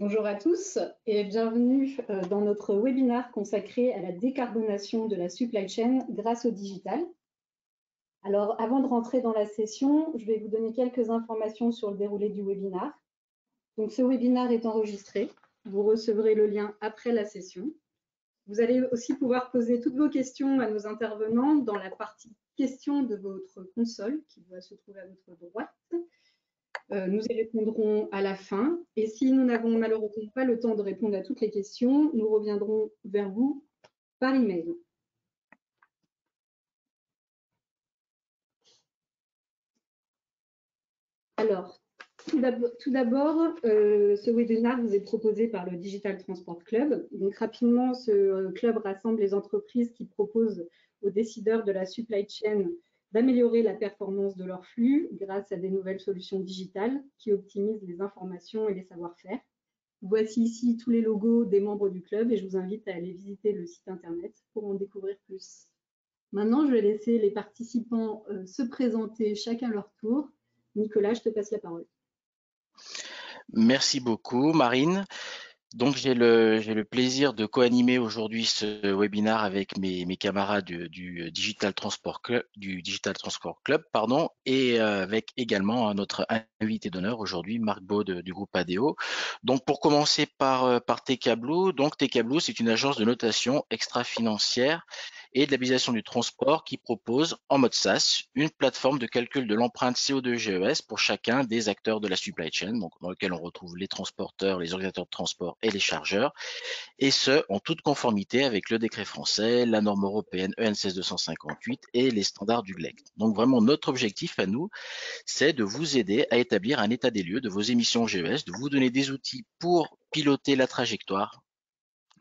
Bonjour à tous et bienvenue dans notre webinaire consacré à la décarbonation de la supply chain grâce au digital. Alors, avant de rentrer dans la session, je vais vous donner quelques informations sur le déroulé du webinaire. Donc, ce webinaire est enregistré. Vous recevrez le lien après la session. Vous allez aussi pouvoir poser toutes vos questions à nos intervenants dans la partie questions de votre console qui doit se trouver à votre droite. Nous y répondrons à la fin. Et si nous n'avons malheureusement pas le temps de répondre à toutes les questions, nous reviendrons vers vous par email. Alors, tout d'abord, ce webinaire vous est proposé par le Digital Transport Club. Donc, rapidement, ce club rassemble les entreprises qui proposent aux décideurs de la supply chain d'améliorer la performance de leurs flux grâce à des nouvelles solutions digitales qui optimisent les informations et les savoir-faire. Voici ici tous les logos des membres du club et je vous invite à aller visiter le site internet pour en découvrir plus. Maintenant, je vais laisser les participants se présenter chacun leur tour. Nicolas, je te passe la parole. Merci beaucoup, Marine. Donc, j'ai le plaisir de co-animer aujourd'hui ce webinaire avec mes camarades du Digital Transport Club, et avec également notre invité d'honneur aujourd'hui, Marc Baud du groupe ADO. Donc, pour commencer par TK Blue. Donc, TK Blue, c'est une agence de notation extra-financière et de labellisation du transport qui propose en mode SaaS une plateforme de calcul de l'empreinte CO2 GES pour chacun des acteurs de la supply chain, donc dans lequel on retrouve les transporteurs, les organisateurs de transport et les chargeurs, et ce, en toute conformité avec le décret français, la norme européenne EN 16258 et les standards du GLEC. Donc vraiment, notre objectif à nous, c'est de vous aider à établir un état des lieux de vos émissions GES, de vous donner des outils pour piloter la trajectoire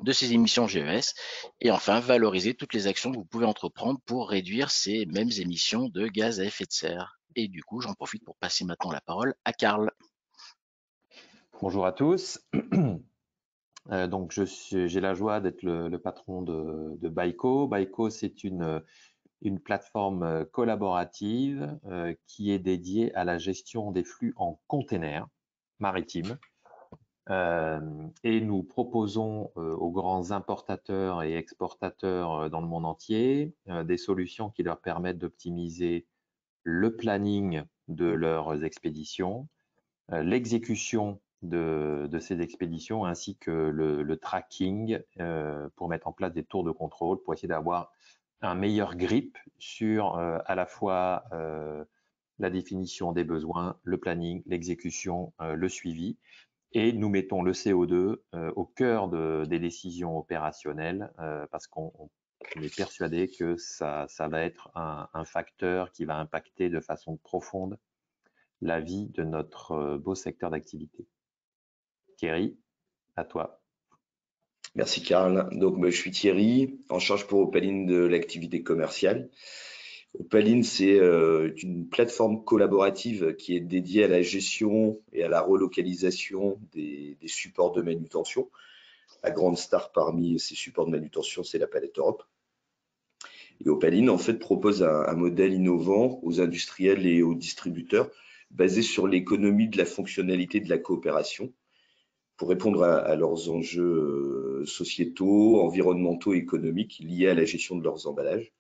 de ces émissions GES et enfin valoriser toutes les actions que vous pouvez entreprendre pour réduire ces mêmes émissions de gaz à effet de serre. Et du coup, j'en profite pour passer maintenant la parole à Karl. Bonjour à tous. Donc, j'ai la joie d'être le patron de Baiko. Baiko, c'est une plateforme collaborative qui est dédiée à la gestion des flux en containers maritimes. Et nous proposons aux grands importateurs et exportateurs dans le monde entier des solutions qui leur permettent d'optimiser le planning de leurs expéditions, l'exécution de ces expéditions ainsi que le tracking pour mettre en place des tours de contrôle pour essayer d'avoir un meilleur grip sur à la fois la définition des besoins, le planning, l'exécution, le suivi. Et nous mettons le CO2 au cœur des décisions opérationnelles parce qu'on est persuadé que ça va être un facteur qui va impacter de façon profonde la vie de notre beau secteur d'activité. Thierry, à toi. Merci Karl. Donc je suis Thierry, en charge pour Opaline de l'activité commerciale. Opaline, c'est une plateforme collaborative qui est dédiée à la gestion et à la relocalisation des supports de manutention. La grande star parmi ces supports de manutention, c'est la palette Europe. Et Opaline, en fait, propose un modèle innovant aux industriels et aux distributeurs basé sur l'économie de la fonctionnalité de la coopération pour répondre à leurs enjeux sociétaux, environnementaux et économiques liés à la gestion de leurs emballages.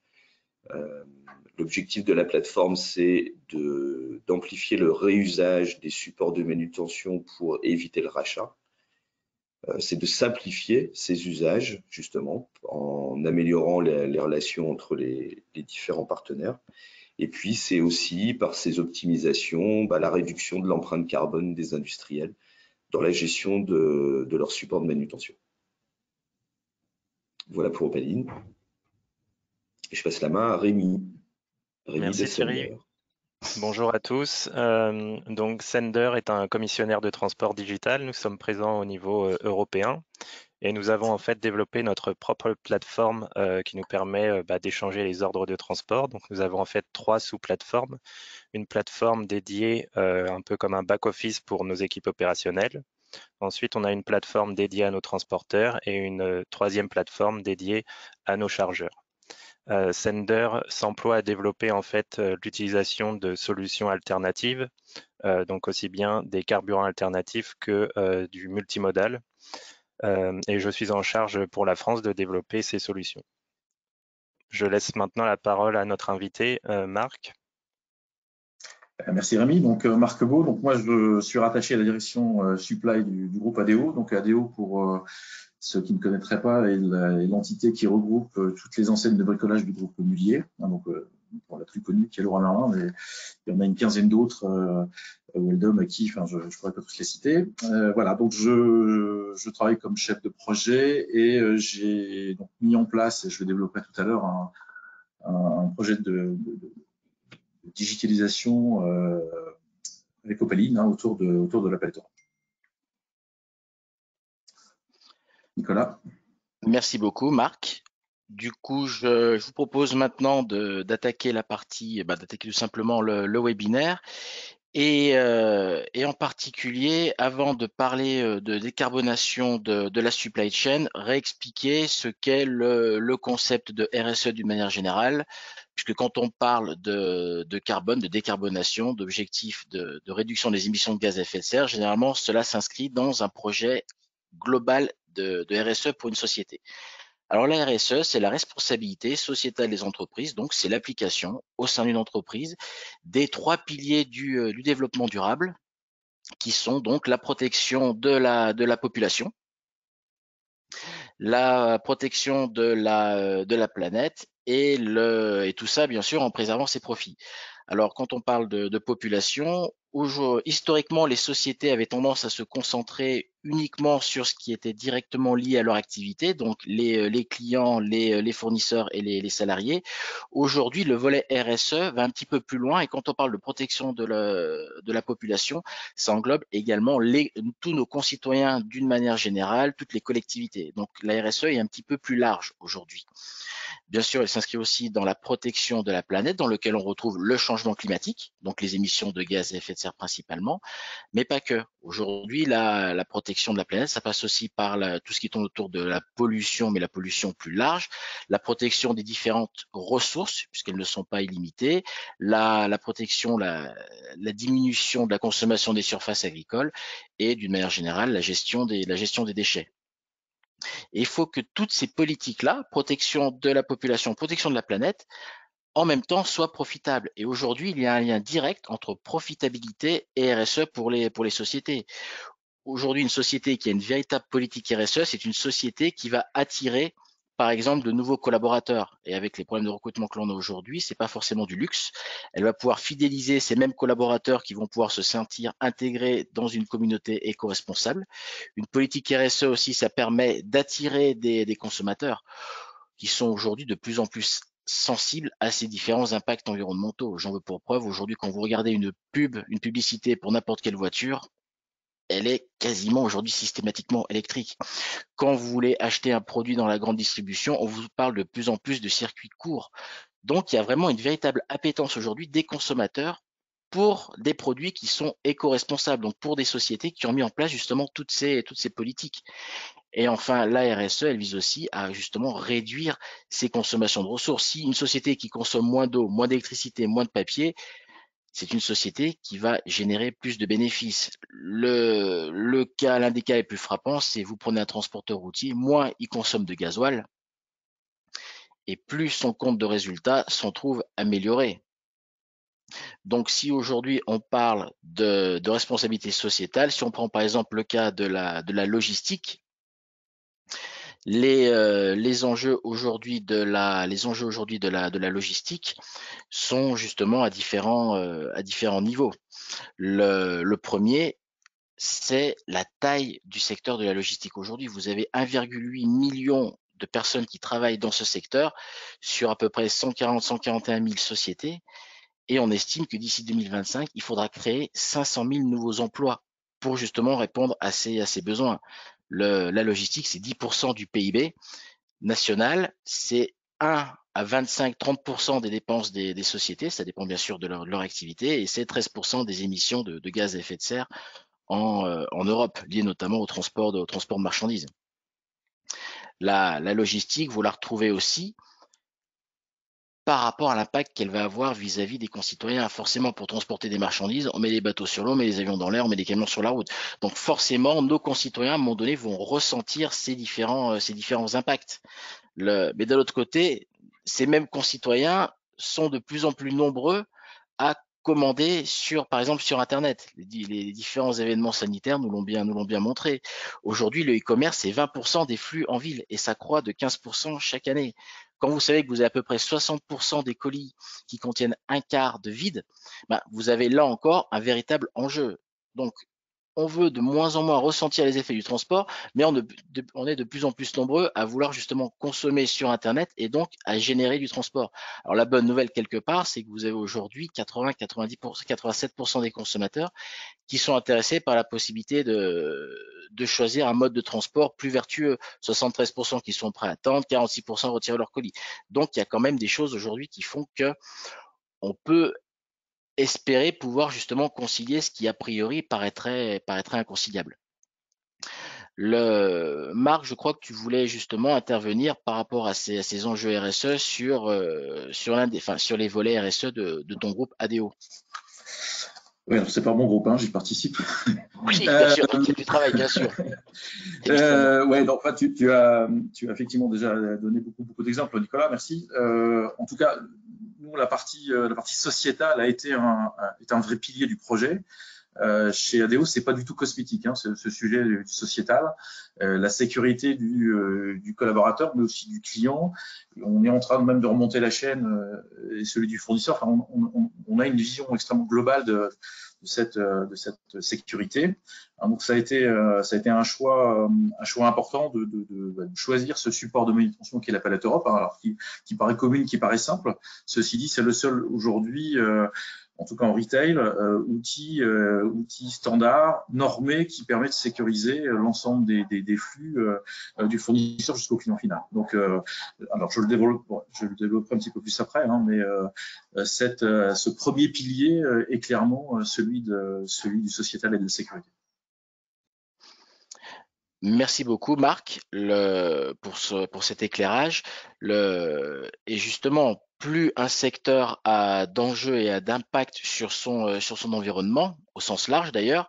L'objectif de la plateforme, c'est d'amplifier le réusage des supports de manutention pour éviter le rachat. C'est de simplifier ces usages, justement, en améliorant les relations entre les différents partenaires. Et puis, c'est aussi, par ces optimisations, la réduction de l'empreinte carbone des industriels dans la gestion de leurs supports de manutention. Voilà pour Opaline. Et je passe la main à Rémi. Merci Thierry. Bonjour à tous. Donc Sender est un commissionnaire de transport digital. Nous sommes présents au niveau européen et nous avons en fait développé notre propre plateforme qui nous permet d'échanger les ordres de transport. Donc nous avons en fait 3 sous-plateformes. Une plateforme dédiée un peu comme un back-office pour nos équipes opérationnelles. Ensuite, on a une plateforme dédiée à nos transporteurs et une 3e plateforme dédiée à nos chargeurs. Sender s'emploie à développer en fait l'utilisation de solutions alternatives, donc aussi bien des carburants alternatifs que du multimodal. Et je suis en charge pour la France de développer ces solutions. Je laisse maintenant la parole à notre invité, Marc. Merci Rémi. Donc Marc Beau, donc moi je suis rattaché à la direction supply du groupe ADO. Donc ADO, pour ceux qui ne connaîtraient pas, est l'entité qui regroupe toutes les enseignes de bricolage du groupe Mullier. Donc pour la plus connue qui est Leroy Merlin, mais il y en a une quinzaine d'autres, Weldom, Aki, enfin je pourrais pas tous les citer. Voilà, donc je travaille comme chef de projet et j'ai donc mis en place, et je le développerai tout à l'heure, un projet de digitalisation avec Opaline autour de l'appel d'offres. Nicolas. Merci beaucoup, Marc. Du coup, je vous propose maintenant d'attaquer la partie, d'attaquer tout simplement le webinaire. Et en particulier, avant de parler de décarbonation de la supply chain, réexpliquer ce qu'est le concept de RSE d'une manière générale, puisque quand on parle de carbone, de décarbonation, d'objectifs de réduction des émissions de gaz à effet de serre, généralement, cela s'inscrit dans un projet global de RSE pour une société. Alors la RSE, c'est la responsabilité sociétale des entreprises, donc c'est l'application au sein d'une entreprise des 3 piliers du développement durable, qui sont donc la protection de la population, la protection de la planète et tout ça bien sûr en préservant ses profits. Alors quand on parle de population, historiquement les sociétés avaient tendance à se concentrer uniquement sur ce qui était directement lié à leur activité, donc les clients, les fournisseurs et les salariés. Aujourd'hui, le volet RSE va un petit peu plus loin et quand on parle de protection de la population, ça englobe également tous nos concitoyens d'une manière générale, toutes les collectivités. Donc la RSE est un petit peu plus large aujourd'hui. Bien sûr, elle s'inscrit aussi dans la protection de la planète, dans lequel on retrouve le changement climatique, donc les émissions de gaz à effet de serre principalement, mais pas que. Aujourd'hui, la protection de la planète, ça passe aussi par tout ce qui tourne autour de la pollution, mais la pollution plus large, la protection des différentes ressources, puisqu'elles ne sont pas illimitées, la protection, la diminution de la consommation des surfaces agricoles et d'une manière générale, la gestion des déchets. Et il faut que toutes ces politiques-là, protection de la population, protection de la planète, en même temps soient profitables. Et aujourd'hui, il y a un lien direct entre profitabilité et RSE pour les sociétés. Aujourd'hui, une société qui a une véritable politique RSE, c'est une société qui va attirer, par exemple, de nouveaux collaborateurs. Et avec les problèmes de recrutement que l'on a aujourd'hui, c'est pas forcément du luxe. Elle va pouvoir fidéliser ces mêmes collaborateurs qui vont pouvoir se sentir intégrés dans une communauté éco-responsable. Une politique RSE aussi, ça permet d'attirer des consommateurs qui sont aujourd'hui de plus en plus sensibles à ces différents impacts environnementaux. J'en veux pour preuve, aujourd'hui, quand vous regardez une publicité pour n'importe quelle voiture, elle est quasiment aujourd'hui systématiquement électrique. Quand vous voulez acheter un produit dans la grande distribution, on vous parle de plus en plus de circuits courts. Donc, il y a vraiment une véritable appétence aujourd'hui des consommateurs pour des produits qui sont éco-responsables, donc pour des sociétés qui ont mis en place justement toutes ces politiques. Et enfin, la RSE, elle vise aussi à justement réduire ses consommations de ressources. Si une société qui consomme moins d'eau, moins d'électricité, moins de papier, c'est une société qui va générer plus de bénéfices. L'un des cas les plus frappants, c'est vous prenez un transporteur routier, moins il consomme de gasoil, et plus son compte de résultat s'en trouve amélioré. Donc, si aujourd'hui on parle de responsabilité sociétale, si on prend par exemple le cas de la logistique, les enjeux aujourd'hui de la logistique sont justement à différents niveaux. Le premier, c'est la taille du secteur de la logistique. Aujourd'hui, vous avez 1,8 million de personnes qui travaillent dans ce secteur sur à peu près 141 000 sociétés. Et on estime que d'ici 2025, il faudra créer 500 000 nouveaux emplois pour justement répondre à ces besoins. La logistique, c'est 10% du PIB national, c'est 1 à 25-30% des dépenses des sociétés, ça dépend bien sûr de leur activité, et c'est 13% des émissions de gaz à effet de serre en Europe, liées notamment au transport de marchandises. La logistique, vous la retrouvez aussi par rapport à l'impact qu'elle va avoir vis-à-vis des concitoyens. Forcément, pour transporter des marchandises, on met les bateaux sur l'eau, on met les avions dans l'air, on met les camions sur la route. Donc forcément, nos concitoyens, à un moment donné, vont ressentir ces différents impacts. Mais de l'autre côté, ces mêmes concitoyens sont de plus en plus nombreux à commander par exemple, sur Internet. Les différents événements sanitaires nous l'ont bien montré. Aujourd'hui, le e-commerce, c'est 20% des flux en ville et ça croît de 15% chaque année. Quand vous savez que vous avez à peu près 60% des colis qui contiennent un quart de vide, vous avez là encore un véritable enjeu. Donc, on veut de moins en moins ressentir les effets du transport, mais on est de plus en plus nombreux à vouloir justement consommer sur Internet et donc à générer du transport. Alors la bonne nouvelle quelque part, c'est que vous avez aujourd'hui 87% des consommateurs qui sont intéressés par la possibilité de choisir un mode de transport plus vertueux. 73% qui sont prêts à attendre, 46% retirer leur colis. Donc il y a quand même des choses aujourd'hui qui font que on peut espérer pouvoir justement concilier ce qui a priori paraîtrait inconciliable. Marc, je crois que tu voulais justement intervenir par rapport à ces enjeux RSE sur les volets RSE de ton groupe ADO. Oui, c'est pas mon groupe, j'y participe. Oui, bien sûr, donc il y a du travail, bien sûr. Ouais, donc tu as effectivement déjà donné beaucoup d'exemples, Nicolas, merci. En tout cas, nous, la partie sociétale a été un vrai pilier du projet. Chez ADO, c'est pas du tout cosmétique, ce sujet du sociétal, la sécurité du collaborateur, mais aussi du client. On est en train même de remonter la chaîne et celui du fournisseur. Enfin, on a une vision extrêmement globale de cette sécurité. Donc ça a été un choix important de choisir ce support de manutention qui est la palette Europe, alors qui paraît commune, qui paraît simple. Ceci dit, c'est le seul aujourd'hui, en tout cas en retail, outil standard, normé, qui permet de sécuriser l'ensemble des flux du fournisseur jusqu'au client final. Donc, alors je le développerai un petit peu plus après, mais ce premier pilier est clairement celui du sociétal et de la sécurité. Merci beaucoup, Marc, pour cet éclairage. Et justement, plus un secteur a d'enjeux et a d'impact sur son environnement, au sens large d'ailleurs,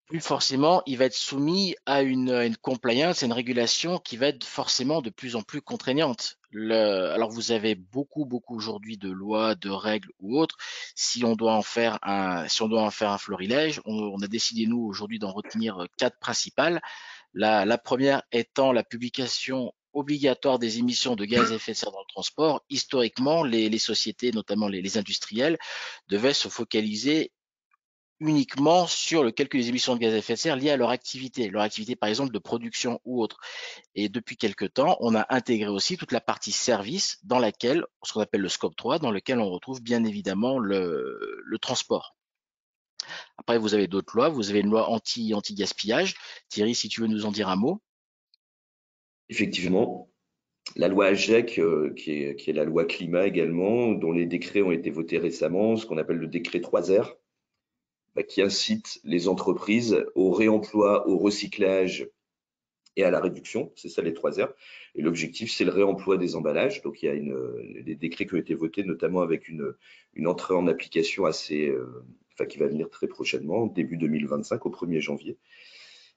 plus forcément il va être soumis à une compliance, à une régulation qui va être forcément de plus en plus contraignante. Alors vous avez beaucoup aujourd'hui de lois, de règles ou autres. Si on doit en faire un florilège, on a décidé nous aujourd'hui d'en retenir 4 principales. La première étant la publication obligatoire des émissions de gaz à effet de serre dans le transport. Historiquement, les sociétés, notamment les industriels, devaient se focaliser uniquement sur le calcul des émissions de gaz à effet de serre liées à leur activité par exemple de production ou autre. Et depuis quelque temps, on a intégré aussi toute la partie service dans laquelle, ce qu'on appelle le scope 3, dans lequel on retrouve bien évidemment le transport. Après, vous avez d'autres lois. Vous avez une loi anti-gaspillage. Thierry, si tu veux nous en dire un mot. Effectivement, la loi AGEC, qui est la loi climat également, dont les décrets ont été votés récemment, ce qu'on appelle le décret 3R, qui incite les entreprises au réemploi, au recyclage et à la réduction. C'est ça les 3R. Et l'objectif, c'est le réemploi des emballages. Donc, il y a des décrets qui ont été votés, notamment avec une entrée en application qui va venir très prochainement, début 2025, au 1er janvier,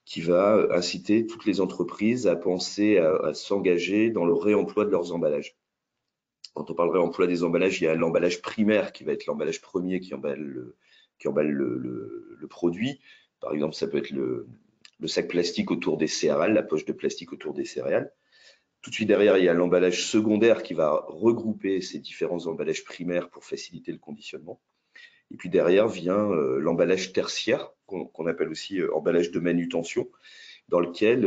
qui va inciter toutes les entreprises à penser à s'engager dans le réemploi de leurs emballages. Quand on parle de réemploi des emballages, il y a l'emballage primaire qui va être l'emballage premier qui emballe le produit. Par exemple, ça peut être le sac plastique autour des céréales, la poche de plastique autour des céréales. Tout de suite derrière, il y a l'emballage secondaire qui va regrouper ces différents emballages primaires pour faciliter le conditionnement. Et puis derrière vient l'emballage tertiaire, qu'on appelle aussi emballage de manutention, dans lequel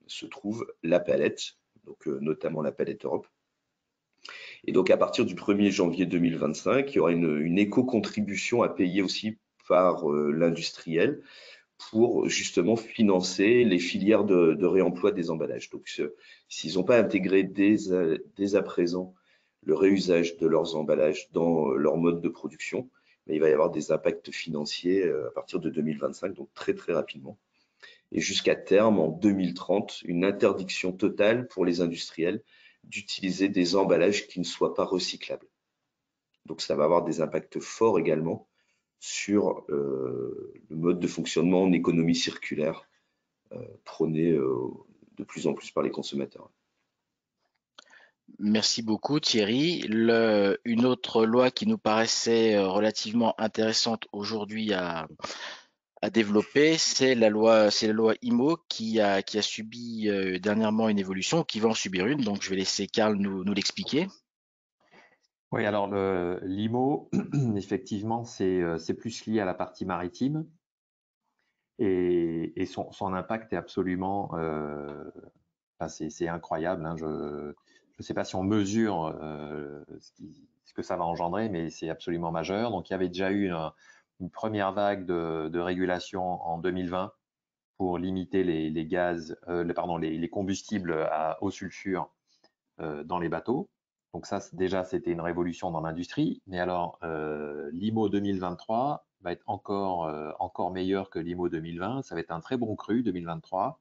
se trouve la palette, donc notamment la palette Europe. Et donc à partir du 1er janvier 2025, il y aura une éco-contribution à payer aussi par l'industriel pour justement financer les filières de réemploi des emballages. Donc s'ils n'ont pas intégré dès à présent le réusage de leurs emballages dans leur mode de production, mais il va y avoir des impacts financiers à partir de 2025, donc très rapidement. Et jusqu'à terme, en 2030, une interdiction totale pour les industriels d'utiliser des emballages qui ne soient pas recyclables. Donc ça va avoir des impacts forts également sur le mode de fonctionnement en économie circulaire prôné de plus en plus par les consommateurs. Merci beaucoup Thierry. Une autre loi qui nous paraissait relativement intéressante aujourd'hui à développer, c'est la loi IMO qui a subi dernièrement une évolution, qui va en subir une. Donc je vais laisser Karl nous l'expliquer. Oui, alors l'IMO, effectivement, c'est plus lié à la partie maritime et son impact est absolument, c'est incroyable. Hein. Je ne sais pas si on mesure ce que ça va engendrer, mais c'est absolument majeur. Donc il y avait déjà eu une première vague de régulation en 2020 pour limiter les gaz, les combustibles au sulfure dans les bateaux. Donc ça, déjà, c'était une révolution dans l'industrie. Mais alors, l'IMO 2023 va être encore meilleur que l'IMO 2020. Ça va être un très bon cru 2023.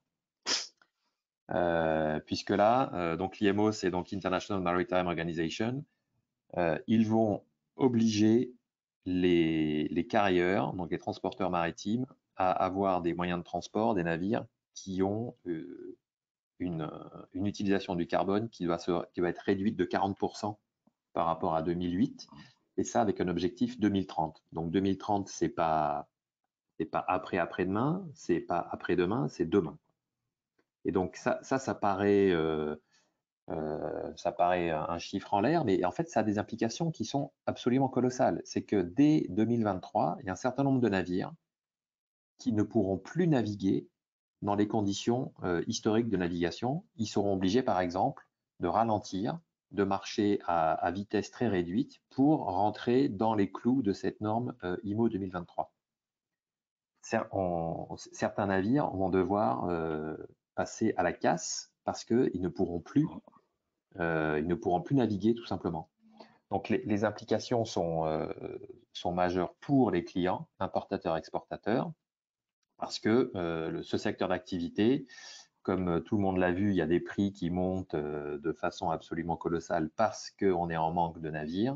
Puisque là, donc l'IMO, c'est donc International Maritime Organization. Ils vont obliger les carriers, donc les transporteurs maritimes, à avoir des moyens de transport, des navires qui ont une utilisation du carbone qui va être réduite de 40% par rapport à 2008, et ça avec un objectif 2030. Donc 2030, c'est pas après-demain, c'est pas après-demain, c'est demain. Et donc ça paraît un chiffre en l'air, mais en fait, ça a des implications qui sont absolument colossales. C'est que dès 2023, il y a un certain nombre de navires qui ne pourront plus naviguer dans les conditions historiques de navigation. Ils seront obligés, par exemple, de ralentir, de marcher à vitesse très réduite pour rentrer dans les clous de cette norme IMO 2023. Certains navires vont devoir passer à la casse parce qu'ils ne pourront plus naviguer tout simplement. Donc les implications sont majeures pour les clients, importateurs, exportateurs, parce que ce secteur d'activité, comme tout le monde l'a vu, il y a des prix qui montent de façon absolument colossale parce qu'on est en manque de navires.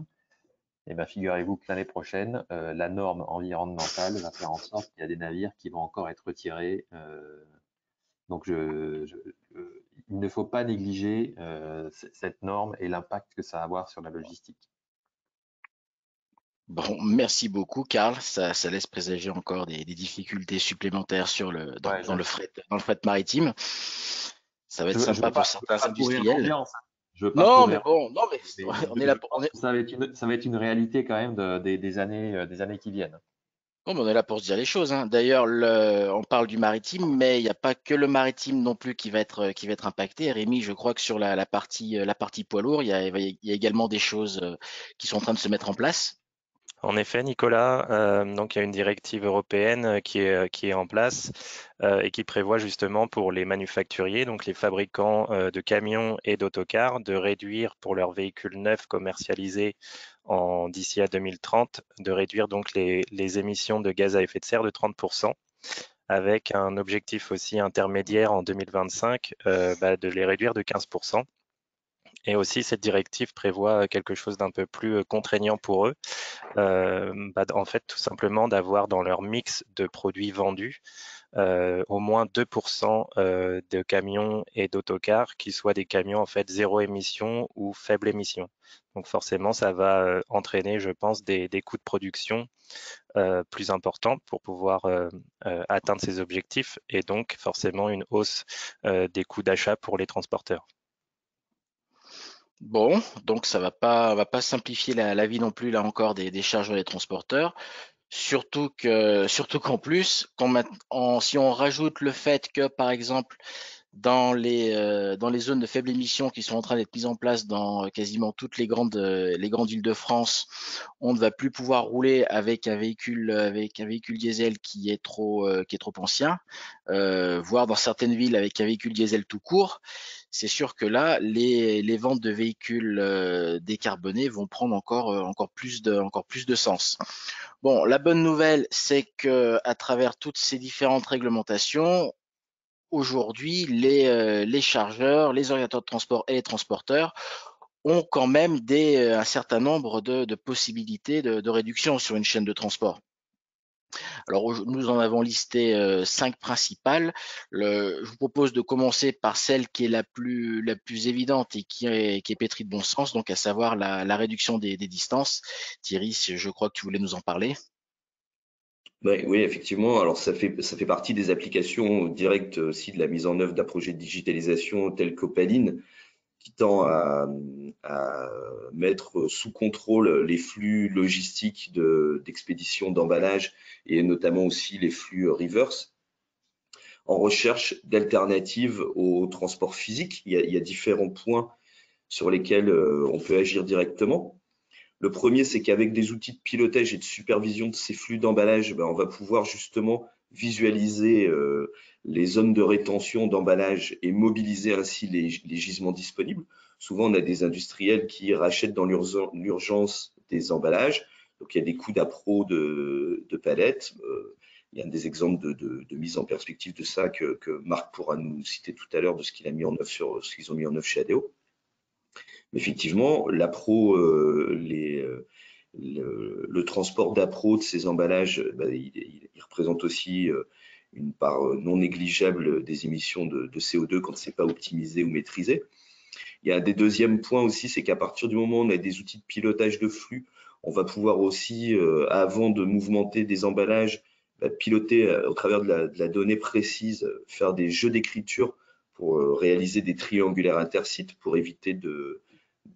Et bien, figurez-vous que l'année prochaine, la norme environnementale va faire en sorte qu'il y a des navires qui vont encore être retirés. Donc, il ne faut pas négliger cette norme et l'impact que ça va avoir sur la logistique. Bon, merci beaucoup, Karl. Ça laisse présager encore des difficultés supplémentaires dans le fret maritime. Ça va être sympa pour certains industriels. Non, mais bon, non, mais on est là pour. Ça va être une réalité quand même des années qui viennent. Non, mais on est là pour se dire les choses, hein. D'ailleurs, on parle du maritime, mais il n'y a pas que le maritime non plus qui va être impacté. Rémi, je crois que sur la partie poids lourd, il y a également des choses qui sont en train de se mettre en place. En effet, Nicolas, donc il y a une directive européenne qui est en place et qui prévoit justement pour les manufacturiers, donc les fabricants de camions et d'autocars, de réduire pour leurs véhicules neufs commercialisés d'ici à 2030, de réduire donc les émissions de gaz à effet de serre de 30%, avec un objectif aussi intermédiaire en 2025 de les réduire de 15%. Et aussi, cette directive prévoit quelque chose d'un peu plus contraignant pour eux. En fait, tout simplement d'avoir dans leur mix de produits vendus au moins 2% de camions et d'autocars qui soient des camions en fait zéro émission ou faible émission. Donc forcément, ça va entraîner, je pense, des coûts de production plus importants pour pouvoir atteindre ces objectifs et donc forcément une hausse des coûts d'achat pour les transporteurs. Bon, donc ça va pas simplifier la vie non plus là encore des chargeurs des transporteurs. Surtout qu'en plus, si on rajoute le fait que par exemple dans les zones de faible émission qui sont en train d'être mises en place dans quasiment toutes les grandes Île-de-France, on ne va plus pouvoir rouler avec un véhicule diesel qui est trop ancien, voire dans certaines villes avec un véhicule diesel tout court. C'est sûr que là, les ventes de véhicules décarbonés vont prendre encore plus de sens. Bon, la bonne nouvelle, c'est que à travers toutes ces différentes réglementations, aujourd'hui, les chargeurs, les orientateurs de transport et les transporteurs ont quand même un certain nombre de possibilités de réduction sur une chaîne de transport. Alors, nous en avons listé 5 principales. Je vous propose de commencer par celle qui est la plus évidente et qui est pétrie de bon sens, donc à savoir la réduction des distances. Thierry, je crois que tu voulais nous en parler. Oui, effectivement. Alors, ça fait partie des applications directes aussi de la mise en œuvre d'un projet de digitalisation tel qu'Opaline, qui tend à mettre sous contrôle les flux logistiques d'expédition d'emballage et notamment aussi les flux reverse en recherche d'alternatives au transport physique. Il y a différents points sur lesquels on peut agir directement. Le premier, c'est qu'avec des outils de pilotage et de supervision de ces flux d'emballage, on va pouvoir justement visualiser les zones de rétention d'emballage et mobiliser ainsi les gisements disponibles. Souvent, on a des industriels qui rachètent dans l'urgence des emballages. Donc, il y a des coûts d'appro de palettes. Il y a des exemples de mise en perspective de ça que Marc pourra nous citer tout à l'heure de ce qu'il a mis en œuvre sur ce qu'ils ont mis en œuvre chez ADO. Effectivement, l'appro, le transport d'appro de ces emballages, il représente aussi une part non négligeable des émissions de CO2 quand c'est pas optimisé ou maîtrisé. Il y a des deuxièmes points aussi, c'est qu'à partir du moment où on a des outils de pilotage de flux, on va pouvoir aussi, avant de mouvementer des emballages, piloter au travers de la donnée précise, faire des jeux d'écriture pour réaliser des triangulaires intersites pour éviter de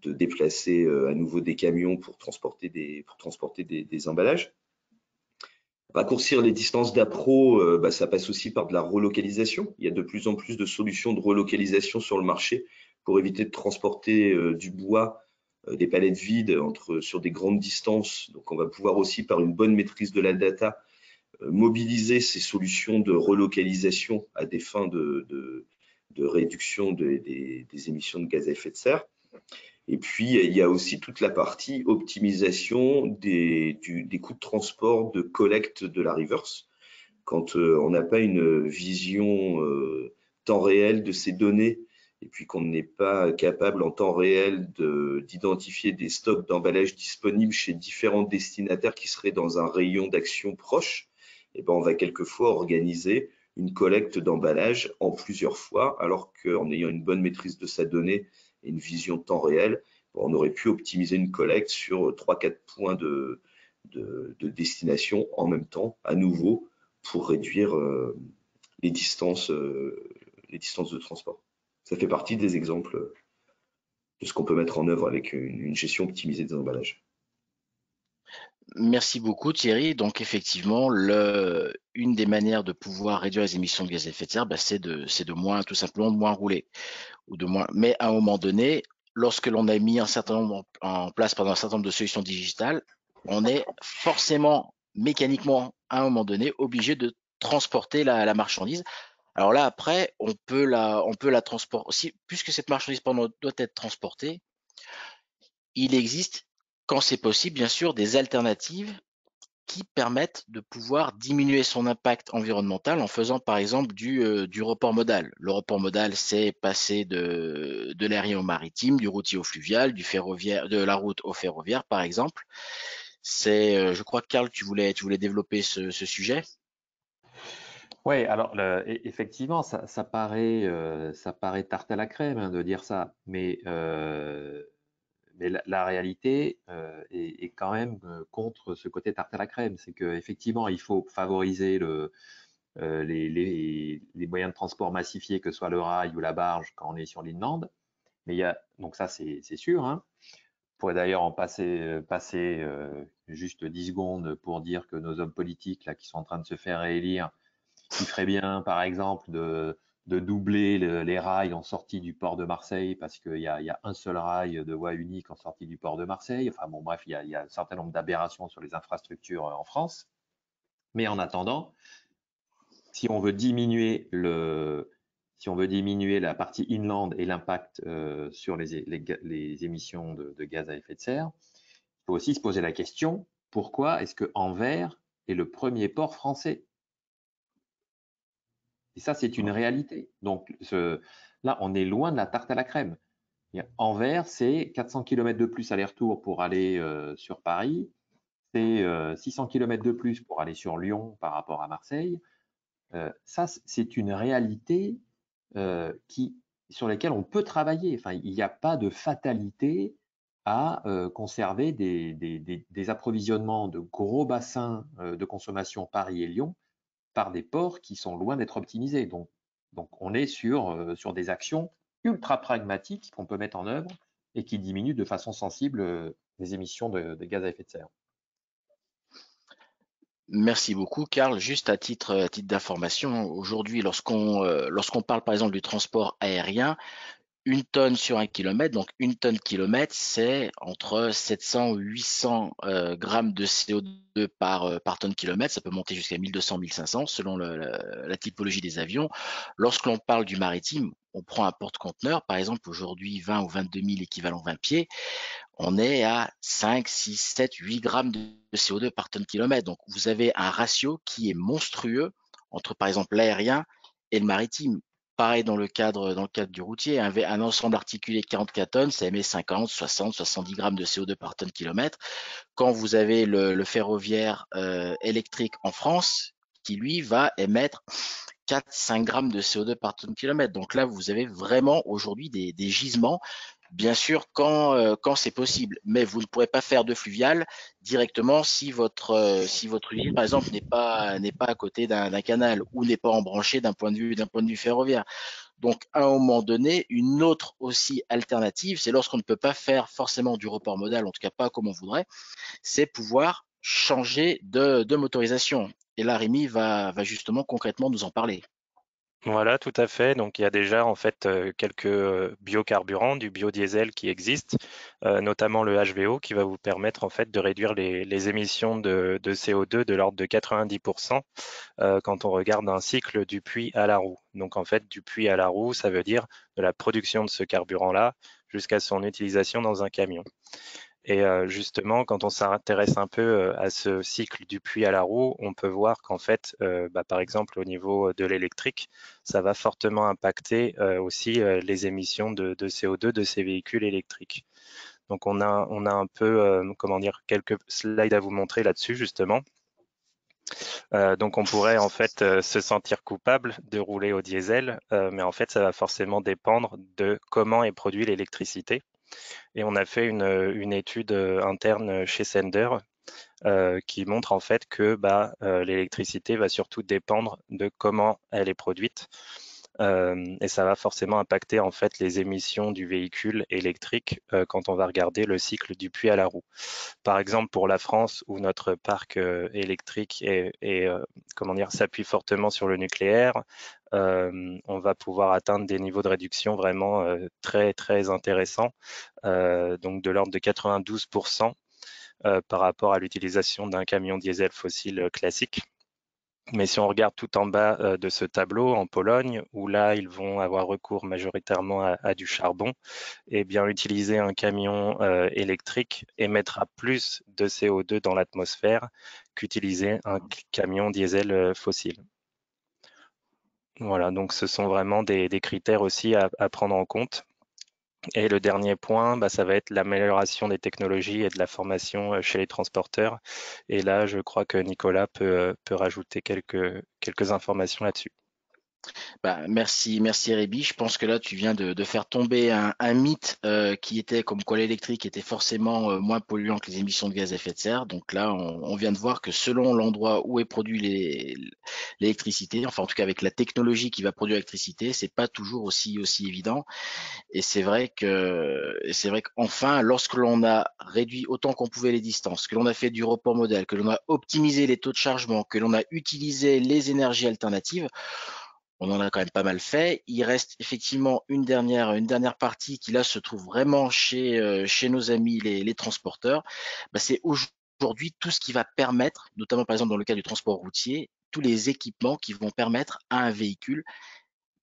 déplacer à nouveau des camions pour transporter des emballages. Raccourcir les distances d'appro, ça passe aussi par de la relocalisation. Il y a de plus en plus de solutions de relocalisation sur le marché pour éviter de transporter du bois, des palettes vides sur des grandes distances. Donc, on va pouvoir aussi, par une bonne maîtrise de la data, mobiliser ces solutions de relocalisation à des fins de réduction des émissions de gaz à effet de serre. Et puis, il y a aussi toute la partie optimisation des coûts de transport, de collecte de la reverse. Quand on n'a pas une vision temps réel de ces données et puis qu'on n'est pas capable en temps réel d'identifier des stocks d'emballage disponibles chez différents destinataires qui seraient dans un rayon d'action proche, on va quelquefois organiser une collecte d'emballage en plusieurs fois, alors qu'en ayant une bonne maîtrise de sa donnée et une vision de temps réel, on aurait pu optimiser une collecte sur 3-4 points de destination en même temps, à nouveau, pour réduire les distances de transport. Ça fait partie des exemples de ce qu'on peut mettre en œuvre avec une gestion optimisée des emballages. Merci beaucoup Thierry. Donc effectivement, une des manières de pouvoir réduire les émissions de gaz à effet de serre, c'est de moins, tout simplement, de moins rouler. Ou de moins. Mais à un moment donné, lorsque l'on a mis un certain nombre en place pendant un certain nombre de solutions digitales, on est forcément, mécaniquement, à un moment donné, obligé de transporter la marchandise. Alors là, après, on peut la transporter. Puisque cette marchandise doit être transportée, il existe, quand c'est possible, bien sûr, des alternatives qui permettent de pouvoir diminuer son impact environnemental en faisant par exemple du report modal. Le report modal, c'est passer de l'aérien au maritime, du routier au fluvial, du ferroviaire, de la route au ferroviaire par exemple. Je crois que Karl, tu voulais développer ce sujet. Oui, alors effectivement, ça paraît tarte à la crème de dire ça, mais la réalité est quand même contre ce côté tarte à la crème. C'est qu'effectivement, il faut favoriser les moyens de transport massifiés, que ce soit le rail ou la barge, quand on est sur l'inland. Mais donc ça, c'est sûr. Hein. On pourrait d'ailleurs en passer juste 10 secondes pour dire que nos hommes politiques là, qui sont en train de se faire réélire, il ferait bien, par exemple, de doubler les rails en sortie du port de Marseille, parce qu'il y a un seul rail de voie unique en sortie du port de Marseille. Enfin bon, bref, il y a un certain nombre d'aberrations sur les infrastructures en France. Mais en attendant, si on veut diminuer la partie inland et l'impact sur les émissions de gaz à effet de serre, il faut aussi se poser la question, pourquoi est-ce que Anvers est le premier port français ? Et ça, c'est une réalité. Donc là, on est loin de la tarte à la crème. Anvers, c'est 400 km de plus aller-retour pour aller sur Paris. C'est 600 km de plus pour aller sur Lyon par rapport à Marseille. Ça, c'est une réalité sur laquelle on peut travailler. Enfin, il n'y a pas de fatalité à conserver des approvisionnements de gros bassins de consommation Paris et Lyon par des ports qui sont loin d'être optimisés. Donc, on est sur des actions ultra pragmatiques qu'on peut mettre en œuvre et qui diminuent de façon sensible les émissions de gaz à effet de serre. Merci beaucoup, Karl. Juste à titre d'information, aujourd'hui, lorsqu'on parle par exemple du transport aérien, 1 tonne sur 1 kilomètre, donc 1 tonne kilomètre, c'est entre 700 ou 800 grammes de CO2 par tonne kilomètre. Ça peut monter jusqu'à 1200, 1500 selon la typologie des avions. Lorsque l'on parle du maritime, on prend un porte-conteneur, par exemple aujourd'hui 20 ou 22 000 équivalents 20 pieds, on est à 5, 6, 7, 8 grammes de CO2 par tonne kilomètre. Donc vous avez un ratio qui est monstrueux entre par exemple l'aérien et le maritime. Pareil dans le cadre du routier, un ensemble articulé de 44 tonnes, ça émet 50, 60, 70 grammes de CO2 par tonne kilomètre. Quand vous avez le ferroviaire électrique en France, qui lui va émettre 4-5 grammes de CO2 par tonne kilomètre. Donc là, vous avez vraiment aujourd'hui des gisements, bien sûr, quand c'est possible. Mais vous ne pourrez pas faire de fluvial directement si votre usine, par exemple, n'est pas à côté d'un canal ou n'est pas embranchée d'un point de vue ferroviaire. Donc, à un moment donné, une autre aussi alternative, c'est lorsqu'on ne peut pas faire forcément du report modal, en tout cas pas comme on voudrait, c'est pouvoir changer de motorisation. Et là, Rémi va justement concrètement nous en parler. Voilà, tout à fait. Donc, il y a déjà en fait quelques biocarburants, du biodiesel qui existent, notamment le HVO, qui va vous permettre en fait de réduire les émissions de CO2 de l'ordre de 90% quand on regarde un cycle du puits à la roue. Donc, en fait, du puits à la roue, ça veut dire de la production de ce carburant-là jusqu'à son utilisation dans un camion. Et justement, quand on s'intéresse un peu à ce cycle du puits à la roue, on peut voir qu'en fait, par exemple, au niveau de l'électrique, ça va fortement impacter aussi les émissions de CO2 de ces véhicules électriques. Donc, on a un peu, comment dire, quelques slides à vous montrer là-dessus, justement. Donc, on pourrait en fait se sentir coupable de rouler au diesel, mais en fait, ça va forcément dépendre de comment est produite l'électricité. Et on a fait une étude interne chez Sender qui montre en fait que l'électricité va surtout dépendre de comment elle est produite. Et ça va forcément impacter en fait les émissions du véhicule électrique quand on va regarder le cycle du puits à la roue. Par exemple, pour la France, où notre parc électrique s'appuie fortement sur le nucléaire, on va pouvoir atteindre des niveaux de réduction vraiment très très intéressants, donc de l'ordre de 92% par rapport à l'utilisation d'un camion diesel fossile classique. Mais si on regarde tout en bas de ce tableau, en Pologne, où là, ils vont avoir recours majoritairement à du charbon, eh bien, utiliser un camion électrique émettra plus de CO2 dans l'atmosphère qu'utiliser un camion diesel fossile. Voilà, donc ce sont vraiment des critères aussi à prendre en compte. Et le dernier point, ça va être l'amélioration des technologies et de la formation chez les transporteurs. Et là, je crois que Nicolas peut rajouter quelques informations là-dessus. Merci Rébi. Je pense que là, tu viens de faire tomber un mythe qui était comme quoi l'électrique était forcément moins polluant que les émissions de gaz à effet de serre. Donc là, on vient de voir que selon l'endroit où est produit l'électricité, enfin en tout cas avec la technologie qui va produire l'électricité, c'est pas toujours aussi évident. Et c'est vrai qu'enfin, lorsque l'on a réduit autant qu'on pouvait les distances, que l'on a fait du report modal, que l'on a optimisé les taux de chargement, que l'on a utilisé les énergies alternatives, on en a quand même pas mal fait. Il reste effectivement une dernière partie qui là se trouve vraiment chez nos amis les transporteurs. C'est aujourd'hui tout ce qui va permettre, notamment par exemple dans le cas du transport routier, tous les équipements qui vont permettre à un véhicule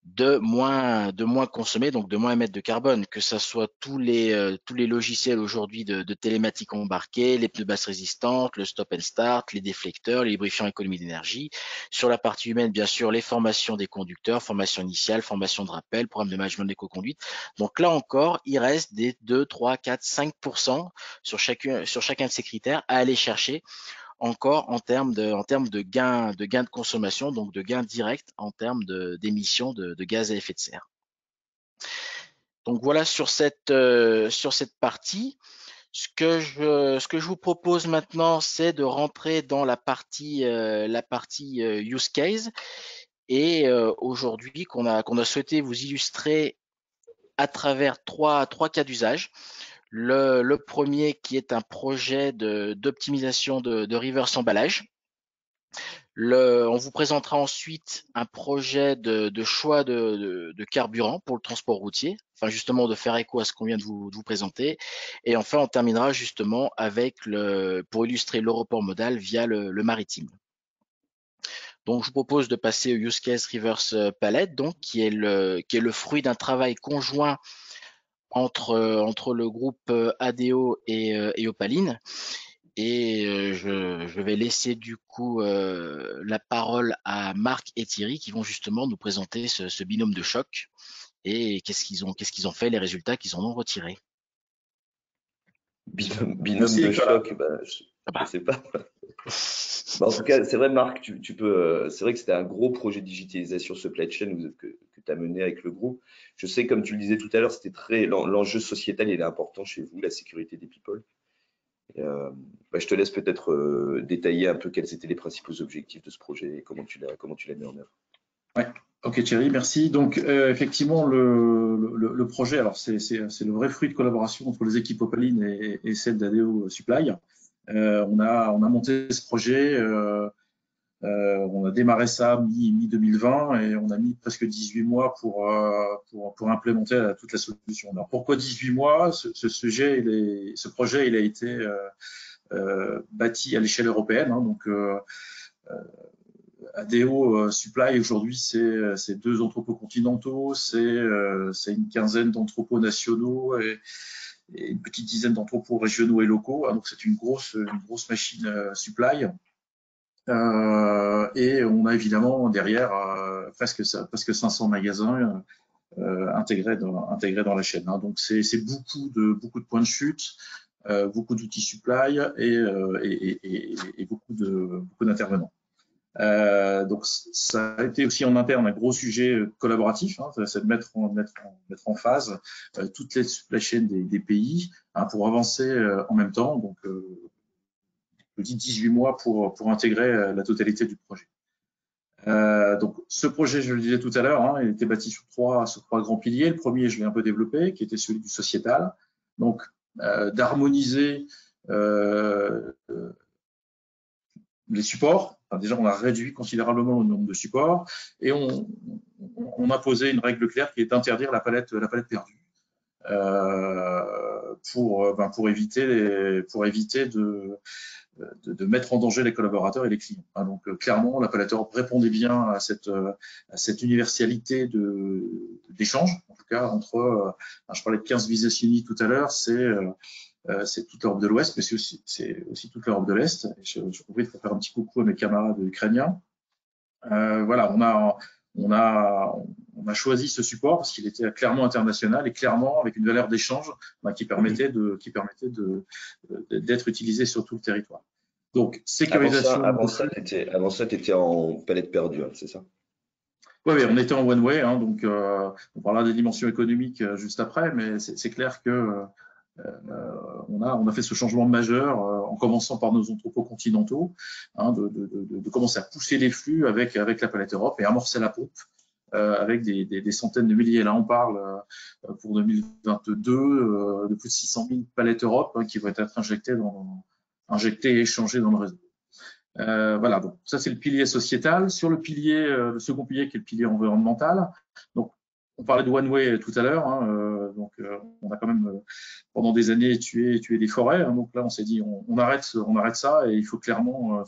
de moins consommer, donc de moins émettre de carbone, que ça soit tous les logiciels aujourd'hui de télématique embarquée, les pneus basse résistante, le stop and start, les déflecteurs, les lubrifiants économie d'énergie. Sur la partie humaine, bien sûr, les formations des conducteurs, formation initiale, formation de rappel, programme de management d'éco-conduite. Donc là encore, il reste des 2, 3, 4, 5% sur chacun de ces critères à aller chercher encore en termes de gains de consommation, donc de gains directs en termes d'émissions de gaz à effet de serre. Donc voilà sur cette partie. Ce que je vous propose maintenant, c'est de rentrer dans la partie use case. Et aujourd'hui, qu'on a souhaité vous illustrer à travers trois cas d'usage. Le premier qui est un projet d'optimisation de reverse emballage. On vous présentera ensuite un projet de choix de carburant pour le transport routier, afin justement de faire écho à ce qu'on vient de vous présenter. Et enfin, on terminera justement avec pour illustrer le report modal via le maritime. Donc, je vous propose de passer au use case reverse palette, donc qui est le fruit d'un travail conjoint entre le groupe ADO et Opaline. Et je vais laisser du coup la parole à Marc et Thierry qui vont justement nous présenter ce binôme de choc et qu'est-ce qu'ils ont fait, les résultats qu'ils en ont retirés. Binôme de choc, je sais pas. En tout cas, c'est vrai, Marc, tu peux. C'est vrai que c'était un gros projet de digitalisation supply chain que tu as mené avec le groupe. Je sais, comme tu le disais tout à l'heure, c'était l'enjeu sociétal, il est important chez vous, la sécurité des people. Je te laisse peut-être détailler un peu quels étaient les principaux objectifs de ce projet et comment tu l'as mis en œuvre. Ouais. Ok Thierry, merci. Donc effectivement le projet, alors c'est le vrai fruit de collaboration entre les équipes Opaline et celles d'ADO Supply. On a monté ce projet, on a démarré ça mi-2020 et on a mis presque 18 mois pour implémenter toute la solution. Alors pourquoi 18 mois? Ce projet il a été bâti à l'échelle européenne, hein, donc ADO Supply aujourd'hui c'est 2 entrepôts continentaux, c'est une quinzaine d'entrepôts nationaux et une petite dizaine d'entrepôts régionaux et locaux, hein, donc c'est une grosse machine supply. Et on a évidemment derrière presque 500 magasins intégrés dans la chaîne, hein. Donc c'est beaucoup de points de chute, beaucoup d'outils supply et beaucoup d'intervenants. Donc ça a été aussi en interne un gros sujet collaboratif, hein, c'est de mettre en phase toutes les supply chains des pays, hein, pour avancer en même temps. Donc je dis 18 mois pour intégrer la totalité du projet. Donc ce projet, je le disais tout à l'heure, hein, il était bâti sur trois grands piliers. Le premier, je l'ai un peu développé, qui était celui du sociétal, donc d'harmoniser les supports. Enfin, déjà, on a réduit considérablement le nombre de supports et on a posé une règle claire qui est d'interdire la palette perdue pour éviter de mettre en danger les collaborateurs et les clients. Donc clairement, la palette Europe répondait bien à cette universalité d'échange. En tout cas, je parlais de 15 business units tout à l'heure, c'est toute l'Europe de l'Ouest, mais c'est aussi toute l'Europe de l'Est. Je profite pour faire un petit coucou à mes camarades ukrainiens. Voilà, on a choisi ce support parce qu'il était clairement international et clairement avec une valeur d'échange qui permettait d'être utilisé sur tout le territoire. Donc, sécurisation. Avant ça, tu étais en palette perdue, hein, c'est ça? Oui, on était en one way, hein, donc on parlera des dimensions économiques juste après, mais c'est clair que on a fait ce changement majeur en commençant par nos entrepôts continentaux, hein, de commencer à pousser les flux avec la palette Europe et amorcer la pompe avec des centaines de milliers. Là, on parle pour 2022 de plus de 600 000 palettes Europe, hein, qui vont être injectées et échangées dans le réseau. Voilà, donc ça c'est le pilier sociétal. Sur le second pilier qui est le pilier environnemental, donc on parlait de one way tout à l'heure, hein, donc on a quand même pendant des années tué des forêts, hein, donc là on s'est dit on arrête ça et il faut clairement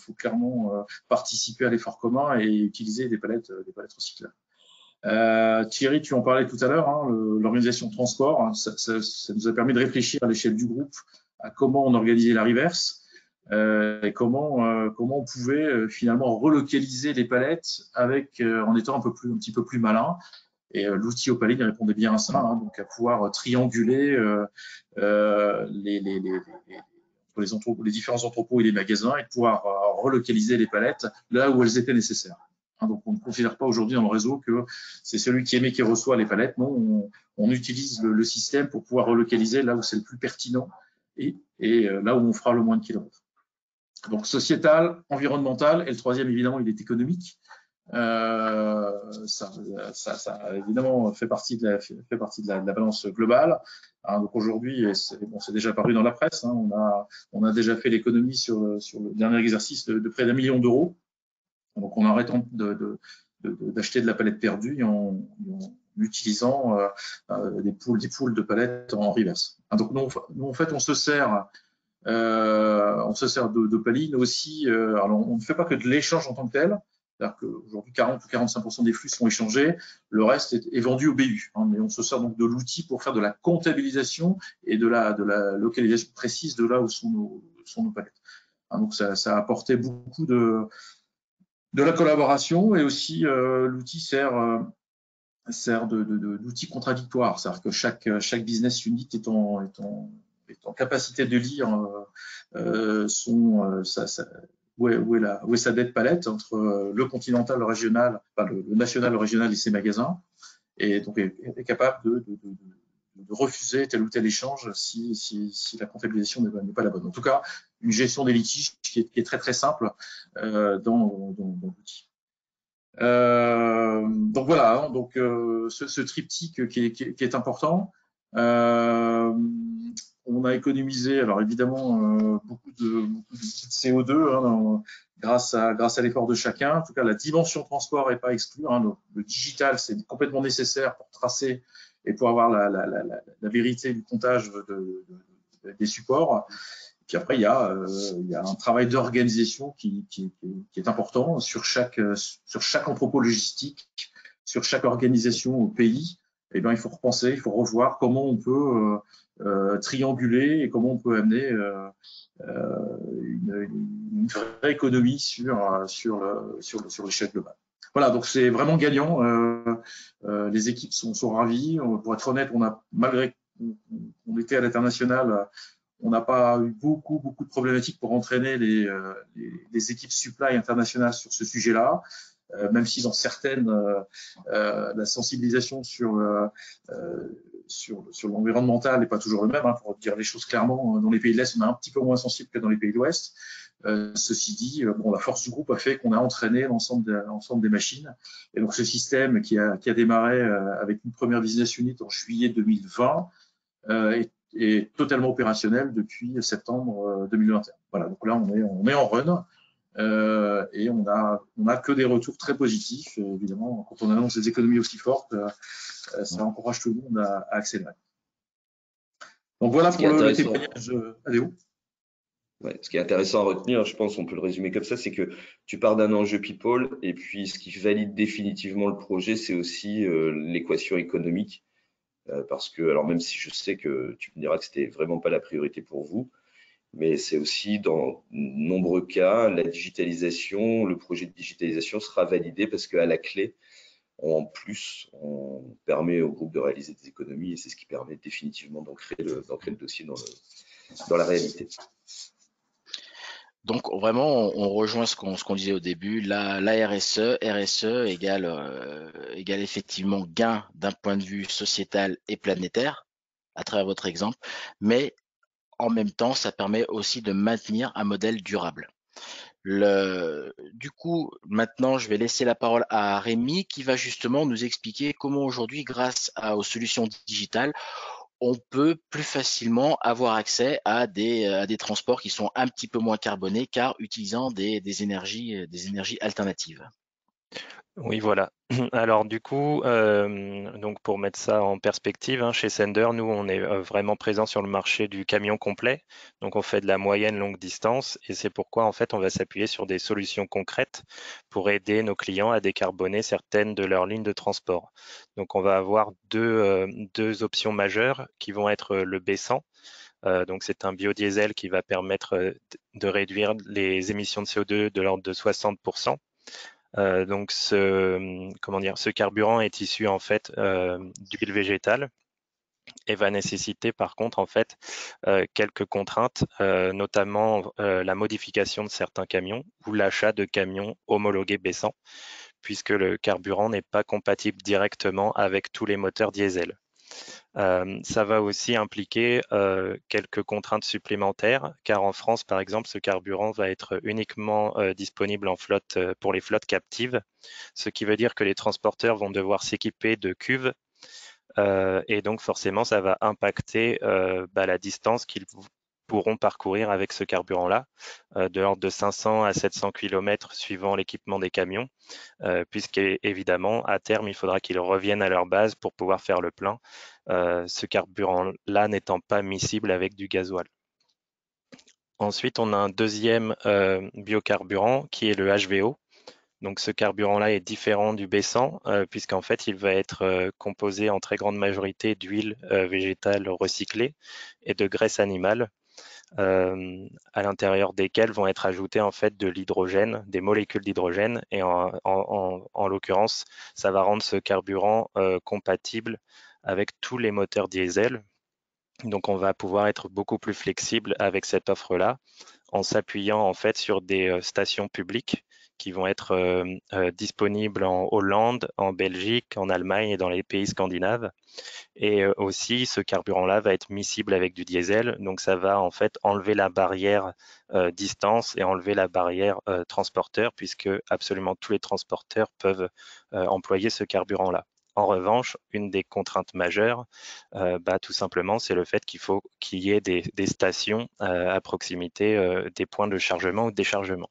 participer à l'effort commun et utiliser des palettes recyclables. Thierry, tu en parlais tout à l'heure, hein, l'organisation de transport, hein, ça nous a permis de réfléchir à l'échelle du groupe à comment on organisait la reverse et comment on pouvait finalement relocaliser les palettes en étant un petit peu plus malin. Et l'outil Opaline répondait bien à ça, hein, donc à pouvoir trianguler les différents entrepôts et les magasins et de pouvoir relocaliser les palettes là où elles étaient nécessaires. Hein, donc on ne considère pas aujourd'hui dans le réseau que c'est celui qui émet qui reçoit les palettes. Non, on utilise le système pour pouvoir relocaliser là où c'est le plus pertinent et là où on fera le moins de kilomètres. Donc sociétal, environnemental, et le troisième évidemment il est économique. Ça évidemment fait partie de la balance globale. Hein, donc aujourd'hui, c'est déjà paru dans la presse. Hein, on a déjà fait l'économie sur le dernier exercice de près d'1 million d'euros. Donc en arrêtant d'acheter de la palette perdue et en utilisant des poules de palettes en reverse. Hein, donc nous en fait on se sert d'Opaline aussi. Alors on ne fait pas que de l'échange en tant que tel. C'est-à-dire qu'aujourd'hui, 40 ou 45% des flux sont échangés, le reste est vendu au BU. Hein, mais on se sert donc de l'outil pour faire de la comptabilisation et de la localisation précise de là où sont nos palettes. Hein, donc ça a apporté beaucoup de la collaboration et aussi l'outil sert d'outil contradictoire. C'est-à-dire que chaque business unit est en capacité de lire où est sa dette palette entre le continental, le régional, enfin le national, le régional et ses magasins, et donc est capable de refuser tel ou tel échange si la comptabilisation n'est pas la bonne. En tout cas, une gestion des litiges qui est très très simple dans l'outil. Donc voilà, hein, donc ce triptyque qui est important. On a économisé, alors évidemment, beaucoup de CO2 hein, grâce à l'effort de chacun. En tout cas, la dimension transport n'est pas exclue. Hein, le digital, c'est complètement nécessaire pour tracer et pour avoir la vérité du comptage des supports. Puis après, il y a un travail d'organisation qui est important sur chaque entrepôt logistique, sur chaque organisation au pays. Eh bien, il faut repenser, il faut revoir comment on peut trianguler et comment on peut amener une vraie économie sur l'échelle globale. Voilà, donc c'est vraiment gagnant. Les équipes sont ravies. Pour être honnête, malgré qu'on était à l'international, on n'a pas eu beaucoup de problématiques pour entraîner les équipes supply internationales sur ce sujet-là. Même si dans certaines, la sensibilisation sur l'environnemental n'est pas toujours le même. Hein, pour dire les choses clairement, dans les pays de l'Est, on est un petit peu moins sensible que dans les pays de l'Ouest. Ceci dit, la force du groupe a fait qu'on a entraîné l'ensemble des machines. Et donc ce système qui a démarré avec une première business unit en juillet 2020 est totalement opérationnel depuis septembre 2021. Voilà, donc là on est en run. Et on a que des retours très positifs. Évidemment, quand on annonce des économies aussi fortes, ça encourage tout le monde à accélérer. Donc voilà pour le témoignage ADO. Ouais, ce qui est intéressant à retenir, je pense on peut le résumer comme ça, c'est que tu pars d'un enjeu people et puis ce qui valide définitivement le projet, c'est aussi l'équation économique. Parce que, alors même si je sais que tu me diras que c'était vraiment pas la priorité pour vous, mais c'est aussi dans nombreux cas, la digitalisation, le projet de digitalisation sera validé parce qu'à la clé, en plus, on permet au groupe de réaliser des économies et c'est ce qui permet définitivement d'ancrer le dossier dans la réalité. Donc vraiment, on rejoint ce qu'on disait au début, la RSE égale effectivement gain d'un point de vue sociétal et planétaire, à travers votre exemple, mais en même temps, ça permet aussi de maintenir un modèle durable. Du coup, maintenant, je vais laisser la parole à Rémi qui va justement nous expliquer comment aujourd'hui, grâce aux solutions digitales, on peut plus facilement avoir accès à des transports qui sont un petit peu moins carbonés car utilisant des énergies alternatives. Oui, voilà. Alors du coup, donc pour mettre ça en perspective, hein, chez Sender, nous, on est vraiment présent sur le marché du camion complet. Donc on fait de la moyenne longue distance et c'est pourquoi en fait on va s'appuyer sur des solutions concrètes pour aider nos clients à décarboner certaines de leurs lignes de transport. Donc on va avoir deux options majeures qui vont être le B100. Donc c'est un biodiesel qui va permettre de réduire les émissions de CO2 de l'ordre de 60%. Donc ce carburant est issu en fait d'huile végétale et va nécessiter par contre en fait quelques contraintes, notamment la modification de certains camions ou l'achat de camions homologués B100, puisque le carburant n'est pas compatible directement avec tous les moteurs diesel. Ça va aussi impliquer quelques contraintes supplémentaires, car en France, par exemple, ce carburant va être uniquement disponible en flotte pour les flottes captives, ce qui veut dire que les transporteurs vont devoir s'équiper de cuves et donc forcément, ça va impacter la distance qu'ils pourront parcourir avec ce carburant-là, de l'ordre de 500 à 700 km suivant l'équipement des camions, puisqu'évidemment, à terme, il faudra qu'ils reviennent à leur base pour pouvoir faire le plein, ce carburant-là n'étant pas miscible avec du gasoil. Ensuite, on a un deuxième biocarburant qui est le HVO. Donc ce carburant-là est différent du B100 puisqu'en fait il va être composé en très grande majorité d'huile végétale recyclée et de graisse animale à l'intérieur desquelles vont être ajoutées en fait de l'hydrogène, des molécules d'hydrogène et en l'occurrence ça va rendre ce carburant compatible avec tous les moteurs diesel. Donc on va pouvoir être beaucoup plus flexible avec cette offre-là en s'appuyant en fait sur des stations publiques qui vont être disponibles en Hollande, en Belgique, en Allemagne et dans les pays scandinaves. Et aussi, ce carburant-là va être miscible avec du diesel, donc ça va en fait enlever la barrière distance et enlever la barrière transporteur, puisque absolument tous les transporteurs peuvent employer ce carburant-là. En revanche, une des contraintes majeures, tout simplement, c'est le fait qu'il faut qu'il y ait des stations à proximité des points de chargement ou de déchargement.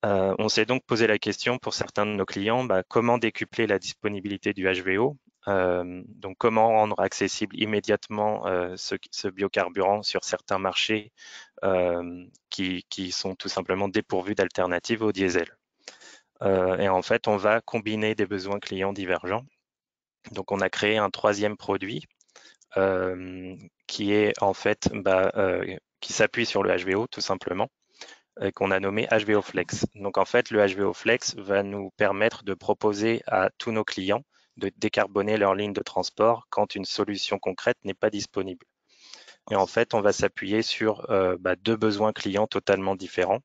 On s'est donc posé la question pour certains de nos clients, comment décupler la disponibilité du HVO, donc comment rendre accessible immédiatement ce biocarburant sur certains marchés qui sont tout simplement dépourvus d'alternatives au diesel. Et en fait, on va combiner des besoins clients divergents. Donc on a créé un troisième produit qui est en fait qui s'appuie sur le HVO tout simplement, qu'on a nommé HVO Flex. Donc en fait, le HVO Flex va nous permettre de proposer à tous nos clients de décarboner leur ligne de transport quand une solution concrète n'est pas disponible. Et en fait, on va s'appuyer sur deux besoins clients totalement différents.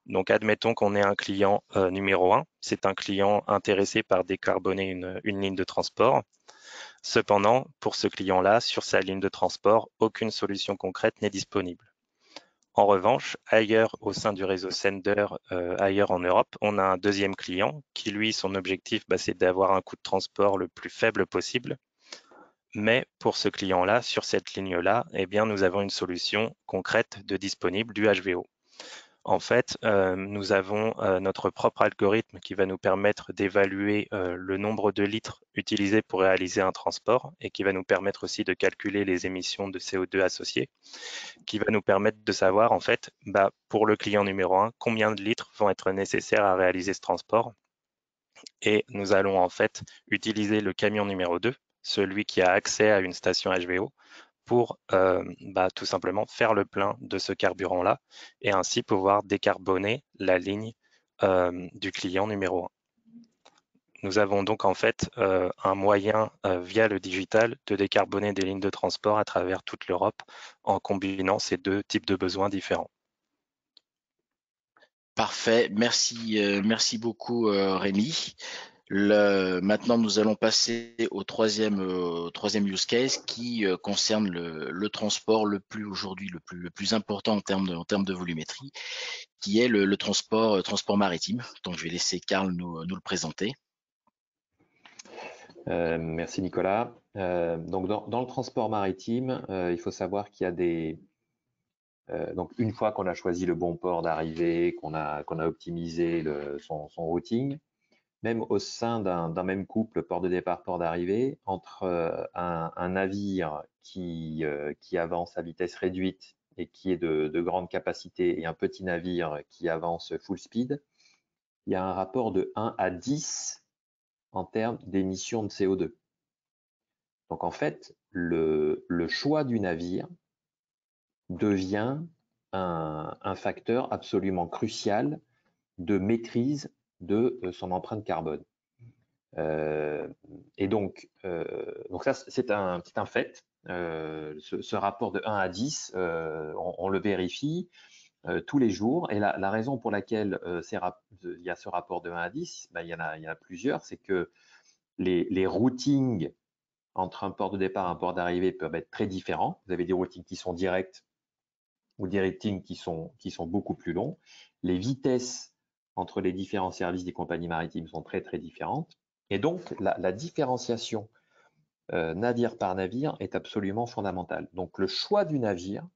Donc admettons qu'on ait un client numéro 1, c'est un client intéressé par décarboner une ligne de transport. Cependant, pour ce client-là, sur sa ligne de transport, aucune solution concrète n'est disponible. En revanche, ailleurs au sein du réseau Sender, ailleurs en Europe, on a un deuxième client qui, lui, son objectif, c'est d'avoir un coût de transport le plus faible possible. Mais pour ce client-là, sur cette ligne-là, eh bien, nous avons une solution concrète de disponible du HVO. En fait, nous avons notre propre algorithme qui va nous permettre d'évaluer le nombre de litres utilisés pour réaliser un transport et qui va nous permettre aussi de calculer les émissions de CO2 associées, qui va nous permettre de savoir en fait, pour le client numéro 1, combien de litres vont être nécessaires à réaliser ce transport. Et nous allons en fait utiliser le camion numéro 2, celui qui a accès à une station HVO, pour tout simplement faire le plein de ce carburant-là et ainsi pouvoir décarboner la ligne du client numéro 1. Nous avons donc en fait un moyen via le digital de décarboner des lignes de transport à travers toute l'Europe en combinant ces deux types de besoins différents. Parfait, merci beaucoup Rémi. Maintenant, nous allons passer au troisième use case qui concerne le transport aujourd'hui le plus important en termes de volumétrie, qui est le transport maritime. Donc, je vais laisser Karl nous le présenter. Merci Nicolas. Donc dans le transport maritime, il faut savoir qu'il y a donc une fois qu'on a choisi le bon port d'arrivée, qu'on a optimisé son routing, même au sein d'un même couple, port de départ, port d'arrivée, entre un navire qui avance à vitesse réduite et qui est de grande capacité et un petit navire qui avance full speed, il y a un rapport de 1 à 10 en termes d'émissions de CO2. Donc en fait, le choix du navire devient un facteur absolument crucial de maîtrise de son empreinte carbone. Et donc ça, c'est un fait. Ce rapport de 1 à 10, on le vérifie tous les jours. Et la raison pour laquelle il y a ce rapport de 1 à 10, ben, il y en a plusieurs. C'est que les routings entre un port de départ et un port d'arrivée peuvent être très différents. Vous avez des routings qui sont directs ou des routings qui sont beaucoup plus longs. Les vitesses entre les différents services des compagnies maritimes sont très, très différentes. Et donc, la différenciation navire par navire est absolument fondamentale. Donc, le choix du navire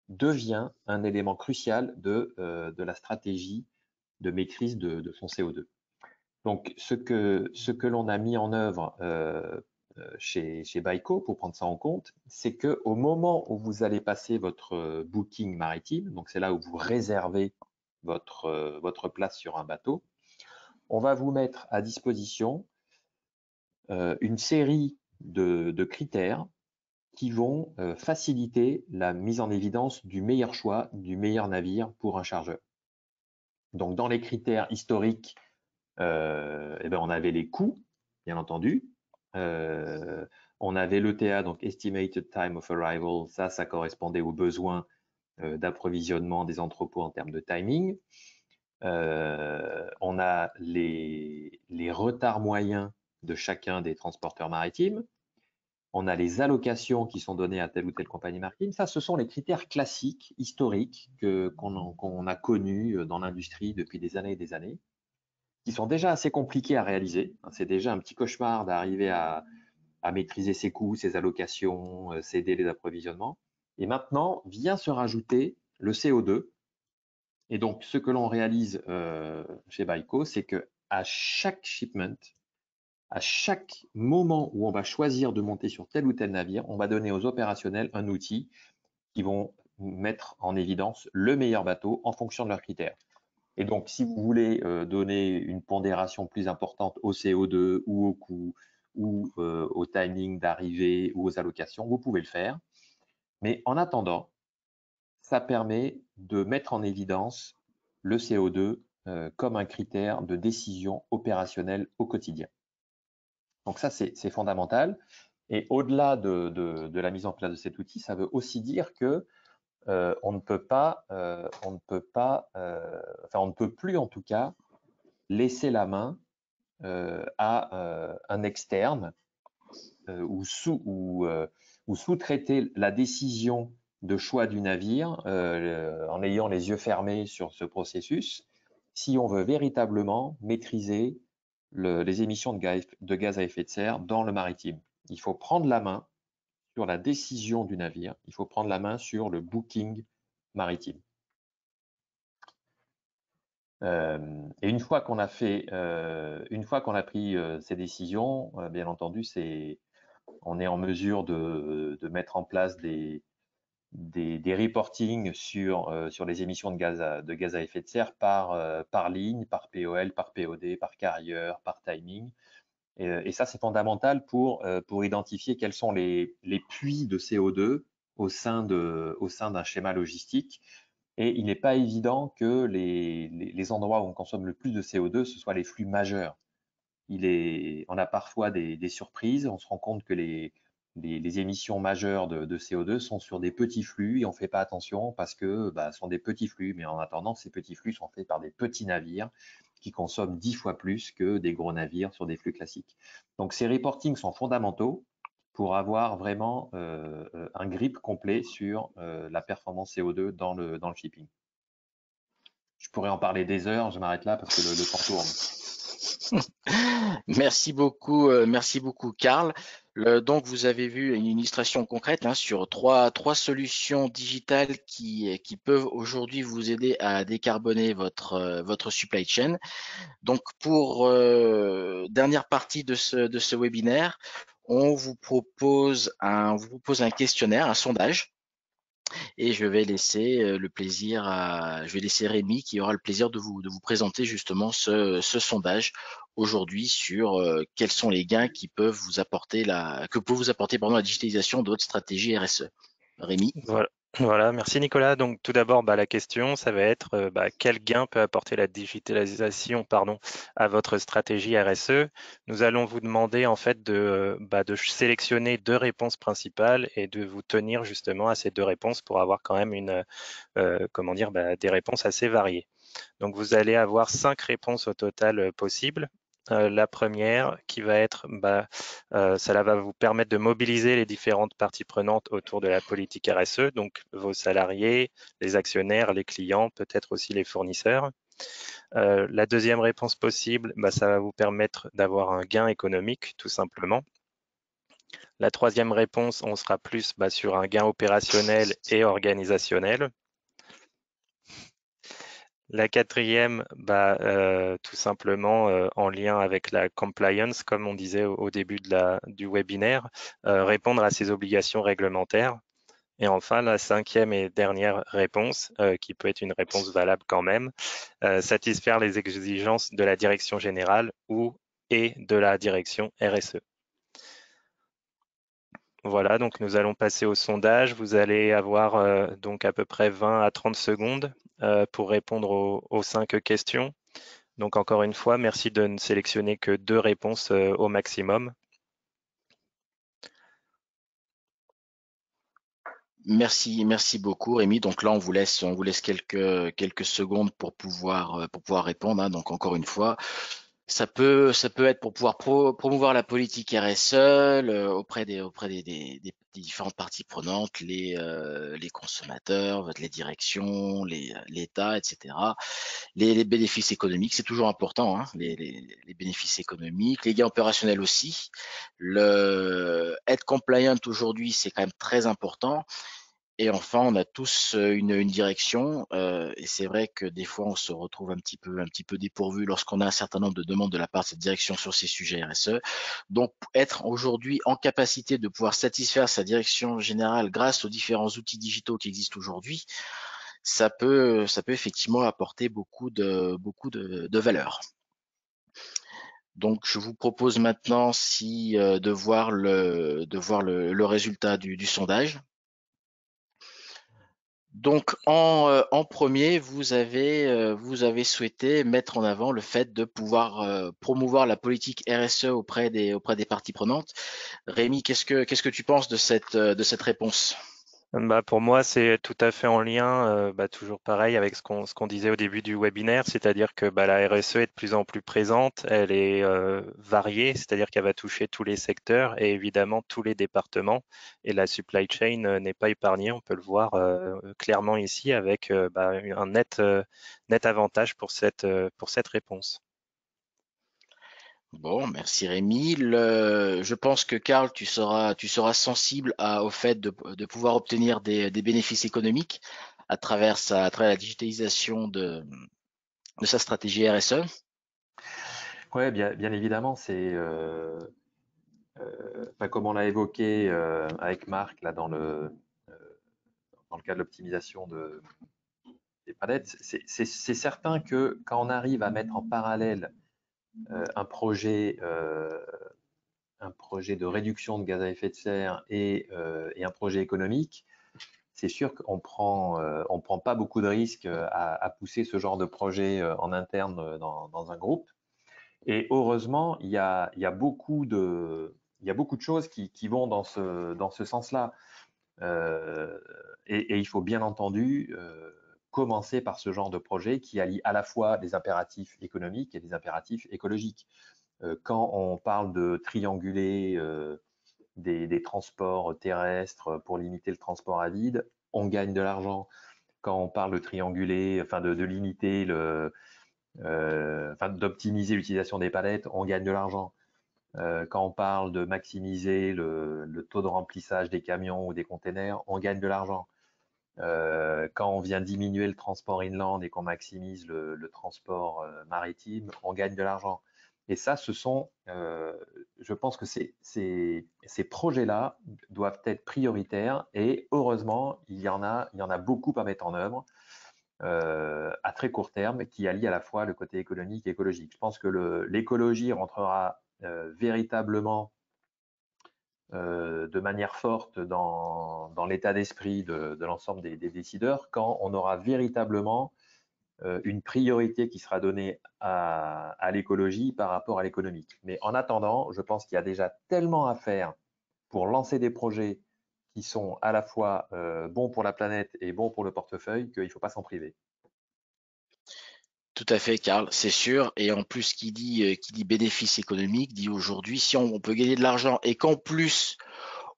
devient un élément crucial de la stratégie de maîtrise de son CO2. Donc, ce que l'on a mis en œuvre chez ByCo, pour prendre ça en compte, c'est qu'au moment où vous allez passer votre booking maritime, donc c'est là où vous réservez votre place sur un bateau, on va vous mettre à disposition une série de critères qui vont faciliter la mise en évidence du meilleur choix, du meilleur navire pour un chargeur. Donc, dans les critères historiques, on avait les coûts, bien entendu. On avait l'ETA, donc Estimated Time of Arrival. Ça correspondait aux besoins d'approvisionnement des entrepôts en termes de timing. On a les retards moyens de chacun des transporteurs maritimes. On a les allocations qui sont données à telle ou telle compagnie maritime. Ça, ce sont les critères classiques, historiques, qu'on a connus dans l'industrie depuis des années et des années, qui sont déjà assez compliqués à réaliser. C'est déjà un petit cauchemar d'arriver à maîtriser ses coûts, ses allocations, ses délais d'approvisionnement. Et maintenant, vient se rajouter le CO2. Et donc, ce que l'on réalise chez ByCo, c'est qu'à chaque shipment, à chaque moment où on va choisir de monter sur tel ou tel navire, on va donner aux opérationnels un outil qui vont mettre en évidence le meilleur bateau en fonction de leurs critères. Et donc, si vous voulez donner une pondération plus importante au CO2 ou au coût ou au timing d'arrivée ou aux allocations, vous pouvez le faire. Mais en attendant, ça permet de mettre en évidence le CO2 comme un critère de décision opérationnelle au quotidien. Donc ça, c'est fondamental. Et au-delà de la mise en place de cet outil, ça veut aussi dire que on ne peut plus en tout cas laisser la main à un externe ou sous-traiter la décision de choix du navire en ayant les yeux fermés sur ce processus, si on veut véritablement maîtriser les émissions de gaz à effet de serre dans le maritime. Il faut prendre la main sur la décision du navire, il faut prendre la main sur le booking maritime. Et une fois qu'on a pris ces décisions, bien entendu, on est en mesure de mettre en place des reportings sur les émissions de gaz à effet de serre par ligne, par POL, par POD, par carrière, par timing. Et ça, c'est fondamental pour identifier quels sont les puits de CO2 au sein d'un schéma logistique. Et il n'est pas évident que les endroits où on consomme le plus de CO2, ce soient les flux majeurs. On a parfois des surprises. On se rend compte que les émissions majeures de CO2 sont sur des petits flux et on ne fait pas attention parce que ce sont des petits flux. Mais en attendant, ces petits flux sont faits par des petits navires qui consomment 10 fois plus que des gros navires sur des flux classiques. Donc, ces reportings sont fondamentaux pour avoir vraiment un grip complet sur la performance CO2 dans le shipping. Je pourrais en parler des heures, je m'arrête là parce que le temps tourne. Merci beaucoup, Karl. Donc, vous avez vu une illustration concrète hein, sur trois solutions digitales qui peuvent aujourd'hui vous aider à décarboner votre supply chain. Donc, pour dernière partie de ce webinaire, on vous propose un questionnaire, un sondage. Et je vais laisser Rémi qui aura le plaisir de vous présenter justement ce sondage aujourd'hui sur quels sont les gains qui peuvent vous apporter la digitalisation de votre stratégie RSE. Rémi. Voilà, merci Nicolas. Donc tout d'abord, la question, ça va être quel gain peut apporter la digitalisation à votre stratégie RSE. Nous allons vous demander en fait de sélectionner 2 réponses principales et de vous tenir justement à ces 2 réponses pour avoir quand même des réponses assez variées. Donc vous allez avoir 5 réponses au total possibles. La première qui va être, cela va vous permettre de mobiliser les différentes parties prenantes autour de la politique RSE, donc vos salariés, les actionnaires, les clients, peut-être aussi les fournisseurs. La deuxième réponse possible, ça va vous permettre d'avoir un gain économique, tout simplement. La troisième réponse, on sera plus sur un gain opérationnel et organisationnel. La quatrième, tout simplement en lien avec la compliance, comme on disait au début du webinaire, répondre à ses obligations réglementaires. Et enfin, la cinquième et dernière réponse, qui peut être une réponse valable quand même, satisfaire les exigences de la direction générale et de la direction RSE. Voilà, donc nous allons passer au sondage. Vous allez avoir donc à peu près 20 à 30 secondes pour répondre aux 5 questions. Donc encore une fois, merci de ne sélectionner que 2 réponses au maximum. Merci beaucoup Rémi. Donc là, on vous laisse quelques secondes pour pouvoir répondre. Hein. Donc encore une fois, ça peut être pour pouvoir promouvoir la politique RSE auprès des différentes parties prenantes, les consommateurs, les directions, l'État, etc. Les bénéfices économiques, c'est toujours important, hein, les bénéfices économiques, les gains opérationnels aussi. Être compliant aujourd'hui, c'est quand même très important. Et enfin, on a tous une direction, et c'est vrai que des fois, on se retrouve un petit peu dépourvu lorsqu'on a un certain nombre de demandes de la part de cette direction sur ces sujets RSE. Donc, être aujourd'hui en capacité de pouvoir satisfaire sa direction générale grâce aux différents outils digitaux qui existent aujourd'hui, ça peut effectivement apporter beaucoup de valeur. Donc, je vous propose maintenant de voir le résultat du sondage. Donc, en premier, vous avez souhaité mettre en avant le fait de pouvoir promouvoir la politique RSE auprès des parties prenantes. Rémi, qu'est-ce que tu penses de cette réponse? Pour moi, c'est tout à fait en lien, toujours pareil avec ce qu'on disait au début du webinaire, c'est-à-dire que la RSE est de plus en plus présente, elle est variée, c'est-à-dire qu'elle va toucher tous les secteurs et évidemment tous les départements. Et la supply chain n'est pas épargnée, on peut le voir clairement ici avec un net avantage pour cette réponse. Bon, merci Rémi. Je pense que Karl, tu seras sensible au fait de pouvoir obtenir des bénéfices économiques à travers la digitalisation de sa stratégie RSE. Oui, bien évidemment, c'est comme on l'a évoqué avec Marc là dans le cas de l'optimisation des palettes, c'est certain que quand on arrive à mettre en parallèle un projet de réduction de gaz à effet de serre et un projet économique, c'est sûr qu'on prend pas beaucoup de risques à pousser ce genre de projet en interne dans un groupe. Et heureusement, il y a beaucoup de choses qui vont dans ce sens-là. Et il faut bien entendu commencer par ce genre de projet qui allie à la fois des impératifs économiques et des impératifs écologiques. Quand on parle de trianguler des transports terrestres pour limiter le transport à vide, on gagne de l'argent. Quand on parle de trianguler, enfin de limiter d'optimiser l'utilisation des palettes, on gagne de l'argent. Quand on parle de maximiser le taux de remplissage des camions ou des containers, on gagne de l'argent. Quand on vient diminuer le transport inland et qu'on maximise le transport maritime, on gagne de l'argent. Et ça, je pense que ces projets-là doivent être prioritaires et heureusement, il y en a beaucoup à mettre en œuvre à très court terme qui allient à la fois le côté économique et écologique. Je pense que l'écologie rentrera véritablement de manière forte dans l'état d'esprit de l'ensemble des décideurs quand on aura véritablement une priorité qui sera donnée à l'écologie par rapport à l'économique. Mais en attendant, je pense qu'il y a déjà tellement à faire pour lancer des projets qui sont à la fois bons pour la planète et bons pour le portefeuille qu'il ne faut pas s'en priver. Tout à fait, Karl, c'est sûr. Et en plus, qui dit bénéfice économique, dit aujourd'hui, si on peut gagner de l'argent et qu'en plus,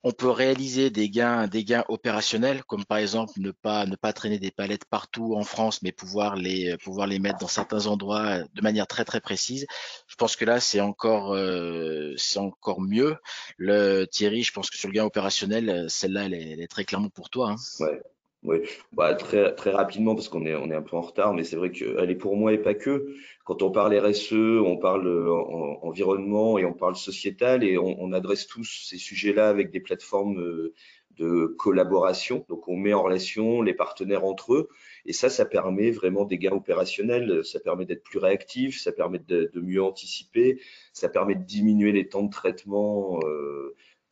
on peut réaliser des gains opérationnels, comme par exemple ne pas traîner des palettes partout en France, mais pouvoir les mettre dans certains endroits de manière très très précise. Je pense que là, c'est encore mieux. Thierry, je pense que sur le gain opérationnel, celle-là, elle est très clairement pour toi, hein. Ouais. Oui, bah, très, très rapidement parce qu'on est un peu en retard, mais c'est vrai qu'elle est pour moi et pas que. Quand on parle RSE, on parle environnement et on parle sociétal et on adresse tous ces sujets-là avec des plateformes de collaboration. Donc, on met en relation les partenaires entre eux et ça permet vraiment des gains opérationnels. Ça permet d'être plus réactif, ça permet de mieux anticiper, ça permet de diminuer les temps de traitement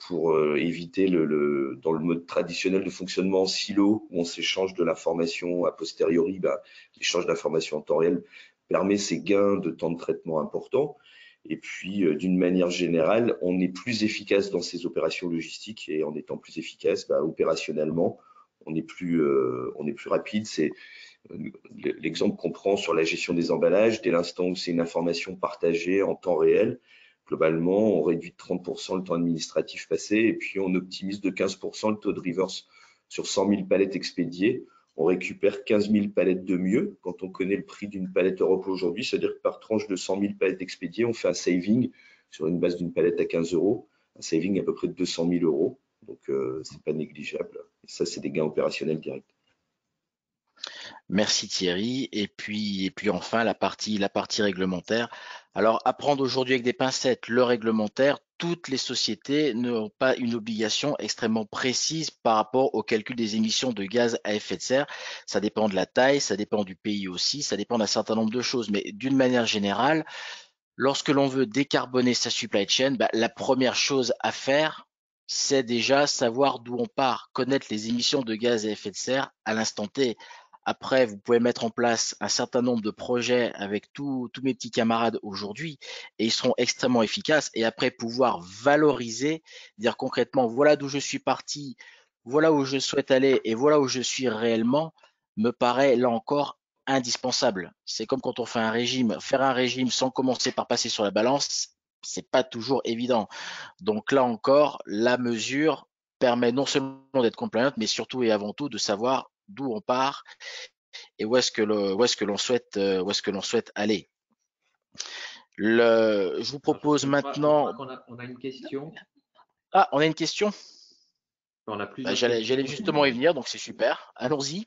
pour éviter dans le mode traditionnel de fonctionnement en silo où on s'échange de l'information a posteriori, l'échange d'informations en temps réel permet ces gains de temps de traitement importants. Et puis, d'une manière générale, on est plus efficace dans ces opérations logistiques et en étant plus efficace, opérationnellement, on est plus rapide. C'est l'exemple qu'on prend sur la gestion des emballages. Dès l'instant où c'est une information partagée en temps réel, globalement, on réduit de 30% le temps administratif passé et puis on optimise de 15% le taux de reverse sur 100 000 palettes expédiées. On récupère 15 000 palettes de mieux. Quand on connaît le prix d'une palette Europe aujourd'hui, c'est-à-dire que par tranche de 100 000 palettes expédiées, on fait un saving sur une base d'une palette à 15 €, un saving à peu près de 200 000 €. Donc, c'est pas négligeable. Et ça, c'est des gains opérationnels directs. Merci Thierry. Et puis enfin, la partie réglementaire. Alors, à prendre aujourd'hui avec des pincettes, le réglementaire, toutes les sociétés n'ont pas une obligation extrêmement précise par rapport au calcul des émissions de gaz à effet de serre. Ça dépend de la taille, ça dépend du pays aussi, ça dépend d'un certain nombre de choses. Mais d'une manière générale, lorsque l'on veut décarboner sa supply chain, la première chose à faire, c'est déjà savoir d'où on part, connaître les émissions de gaz à effet de serre à l'instant T. Après, vous pouvez mettre en place un certain nombre de projets avec tous mes petits camarades aujourd'hui et ils seront extrêmement efficaces. Et après, pouvoir valoriser, dire concrètement, voilà d'où je suis parti, voilà où je souhaite aller et voilà où je suis réellement, me paraît là encore indispensable. C'est comme quand on fait un régime. Faire un régime sans commencer par passer sur la balance, c'est pas toujours évident. Donc là encore, la mesure permet non seulement d'être compliant, mais surtout et avant tout de savoir d'où on part et où est-ce que l'on souhaite aller. Je vous propose maintenant. On a une question. Ah, on a une question. On a plusieurs j'allais justement y venir, donc c'est super. Allons-y.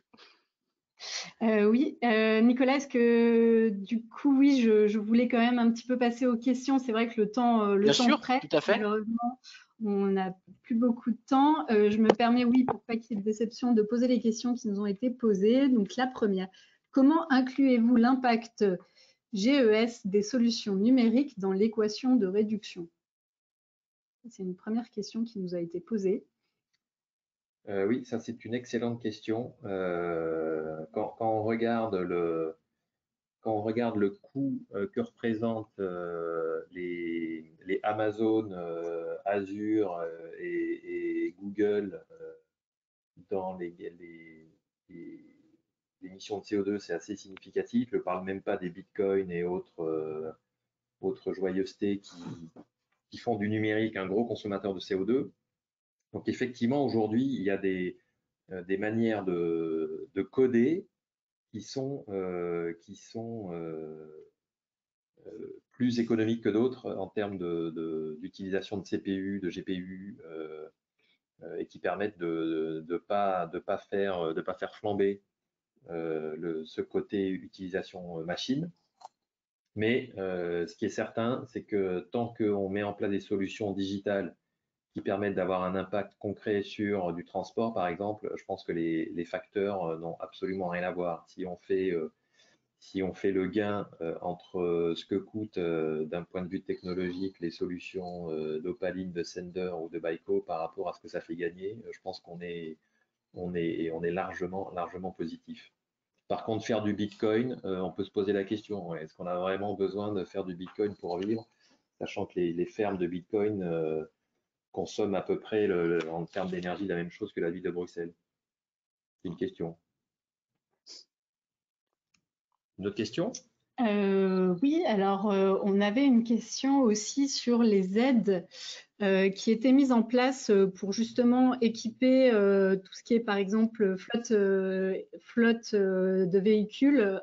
Oui, Nicolas, est-ce que du coup, oui, je voulais quand même un petit peu passer aux questions. C'est vrai que le temps presse, tout à fait. malheureusement, on n'a plus beaucoup de temps. Je me permets, oui, pour pas qu'il y ait de déception, de poser les questions qui nous ont été posées. Donc la première, comment incluez-vous l'impact GES des solutions numériques dans l'équation de réduction? C'est une première question qui nous a été posée. Oui, ça c'est une excellente question. Quand on regarde le coût que représentent les Amazon, Azure et Google dans les émissions de CO2, c'est assez significatif. Je ne parle même pas des bitcoins et autres joyeusetés qui font du numérique un gros consommateur de CO2. Donc effectivement, aujourd'hui, il y a des manières de coder qui sont plus économiques que d'autres en termes d'utilisation de CPU, de GPU, et qui permettent de pas faire flamber ce côté utilisation machine. Mais ce qui est certain, c'est que tant qu'on met en place des solutions digitales qui permettent d'avoir un impact concret sur du transport, par exemple, je pense que les facteurs n'ont absolument rien à voir. Si on fait le gain entre ce que coûtent d'un point de vue technologique les solutions d'Opaline, de Sender ou de Baiko par rapport à ce que ça fait gagner, je pense qu'on est largement positif. Par contre, faire du Bitcoin, on peut se poser la question, est-ce qu'on a vraiment besoin de faire du Bitcoin pour vivre, sachant que les fermes de Bitcoin consomment à peu près en termes d'énergie la même chose que la ville de Bruxelles? C'est une question. Une autre question? Oui, alors on avait une question aussi sur les aides qui étaient mises en place pour justement équiper tout ce qui est par exemple flotte de véhicules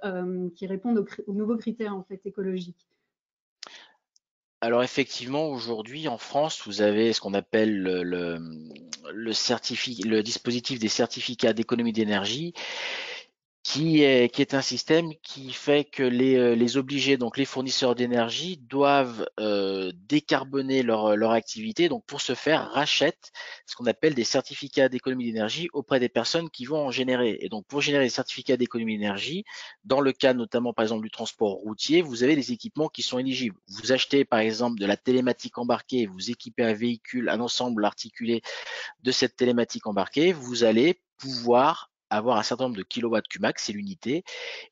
qui répondent aux nouveaux critères en fait écologiques. Alors effectivement, aujourd'hui en France, vous avez ce qu'on appelle le dispositif des certificats d'économie d'énergie, qui est un système qui fait que les obligés, donc les fournisseurs d'énergie, doivent décarboner leur activité. Donc pour ce faire, rachètent ce qu'on appelle des certificats d'économie d'énergie auprès des personnes qui vont en générer. Et donc pour générer des certificats d'économie d'énergie, dans le cas notamment par exemple du transport routier, vous avez des équipements qui sont éligibles. Vous achetez par exemple de la télématique embarquée, vous équipez un véhicule, un ensemble articulé de cette télématique embarquée, vous allez pouvoir avoir un certain nombre de kilowatts Qmax, c'est l'unité,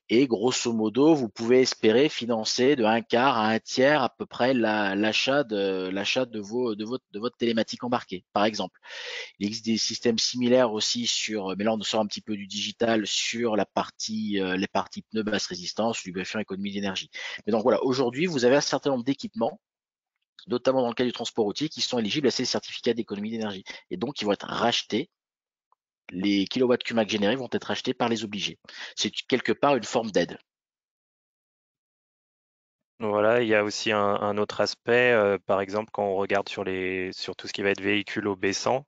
et grosso modo, vous pouvez espérer financer de un quart à un tiers à peu près l'achat de votre télématique embarquée, par exemple. Il existe des systèmes similaires aussi mais là on sort un petit peu du digital, sur les parties pneus basse résistance, lubrifiant, économie d'énergie. Mais donc voilà, aujourd'hui, vous avez un certain nombre d'équipements, notamment dans le cas du transport routier, qui sont éligibles à ces certificats d'économie d'énergie. Et donc, ils vont être rachetés. Les kilowatts Qmax générés vont être achetés par les obligés. C'est quelque part une forme d'aide. Voilà, il y a aussi un autre aspect, par exemple, quand on regarde sur tout ce qui va être véhicule au B100,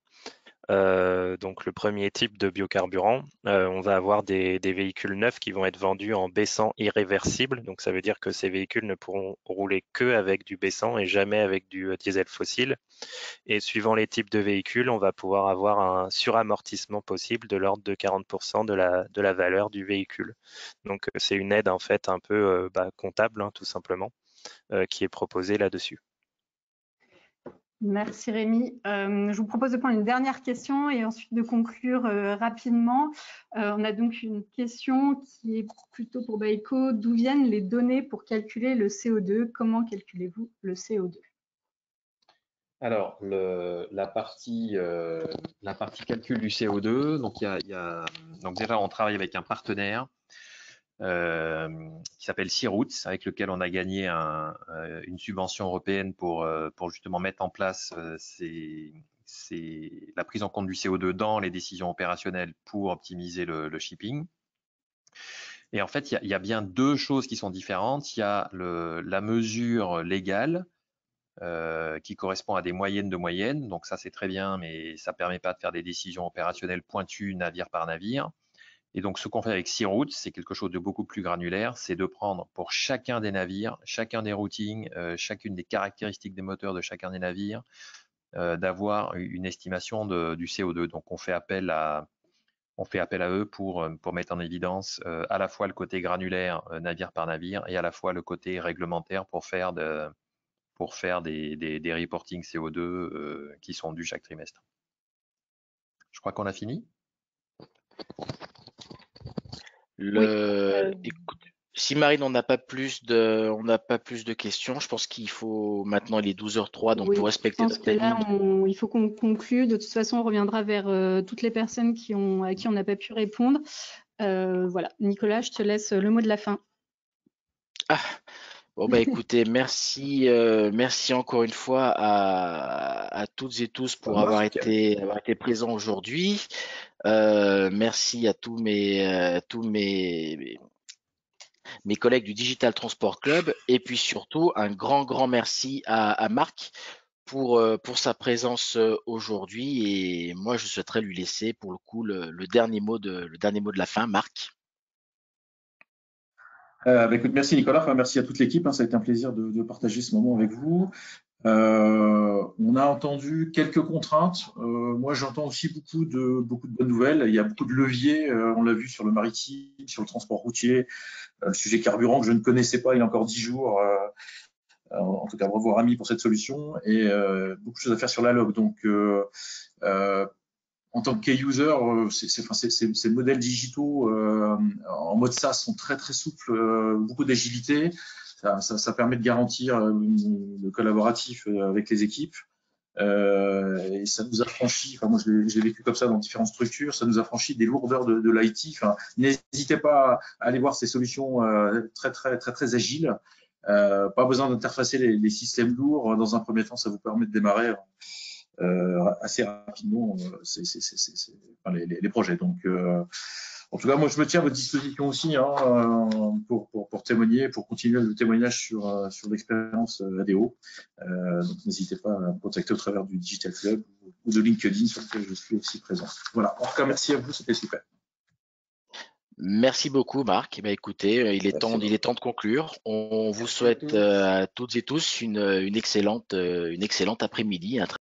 donc le premier type de biocarburant, on va avoir des véhicules neufs qui vont être vendus en B100 irréversible. Donc ça veut dire que ces véhicules ne pourront rouler que avec du B100 et jamais avec du diesel fossile. Et suivant les types de véhicules, on va pouvoir avoir un suramortissement possible de l'ordre de 40% de la valeur du véhicule. Donc c'est une aide en fait un peu comptable, hein, tout simplement, qui est proposée là-dessus. Merci Rémi. Je vous propose de prendre une dernière question et ensuite de conclure rapidement. On a donc une question qui est plutôt pour Baiko. D'où viennent les données pour calculer le CO2? Comment calculez-vous le CO2? Alors, la partie calcul du CO2, donc donc déjà on travaille avec un partenaire qui s'appelle C-Roots, avec lequel on a gagné une subvention européenne pour justement mettre en place la prise en compte du CO2 dans les décisions opérationnelles pour optimiser le shipping. Et en fait, il y a bien deux choses qui sont différentes. Il y a la mesure légale qui correspond à des moyennes de moyenne. Donc ça, c'est très bien, mais ça ne permet pas de faire des décisions opérationnelles pointues navire par navire. Et donc, ce qu'on fait avec C-Routes, c'est quelque chose de beaucoup plus granulaire, c'est de prendre pour chacun des navires, chacun des routings, chacune des caractéristiques des moteurs de chacun des navires, d'avoir une estimation du CO2. Donc, on fait appel à eux pour mettre en évidence à la fois le côté granulaire navire par navire et à la fois le côté réglementaire pour faire des reportings CO2 qui sont dus chaque trimestre. Je crois qu'on a fini. Écoute, si Marine, on n'a pas plus de questions, je pense qu'il faut maintenant, il est 12h03, donc oui, pour respecter. Je pense que là, il faut qu'on conclue. De toute façon, on reviendra vers toutes les personnes à qui on n'a pas pu répondre. Voilà, Nicolas, je te laisse le mot de la fin. Bon, bah écoutez, merci, merci encore une fois à toutes et tous pour avoir été présents aujourd'hui. Merci à tous mes collègues du Digital Transport Club et puis surtout un grand merci à Marc pour sa présence aujourd'hui. Et moi, je souhaiterais lui laisser pour le coup le dernier mot de la fin, Marc. Écoute, merci Nicolas, enfin, merci à toute l'équipe, hein, ça a été un plaisir de partager ce moment avec vous. On a entendu quelques contraintes. Moi, j'entends aussi beaucoup de bonnes nouvelles. Il y a beaucoup de leviers. On l'a vu sur le maritime, sur le transport routier, le sujet carburant que je ne connaissais pas il y a encore 10 jours. En tout cas, bravo Rami pour cette solution et beaucoup de choses à faire sur la log. Donc, en tant que key user, ces modèles digitaux en mode SaaS sont très souples, beaucoup d'agilité. Ça permet de garantir le collaboratif avec les équipes. Et ça nous a franchi, enfin moi je l'ai vécu comme ça dans différentes structures, ça nous a franchi des lourdeurs de l'IT. Enfin, n'hésitez pas à aller voir ces solutions très agiles. Pas besoin d'interfacer les systèmes lourds. Dans un premier temps, ça vous permet de démarrer assez rapidement les projets. Donc, en tout cas, moi, je me tiens à votre disposition aussi pour témoigner, pour continuer le témoignage sur l'expérience ADO. Donc, n'hésitez pas à me contacter au travers du Digital Club ou de LinkedIn sur lequel je suis aussi présent. Voilà. En tout cas, merci à vous, c'était super. Merci beaucoup, Marc. Bah, écoutez, il est temps de conclure. On vous souhaite à toutes et tous une excellente après-midi, un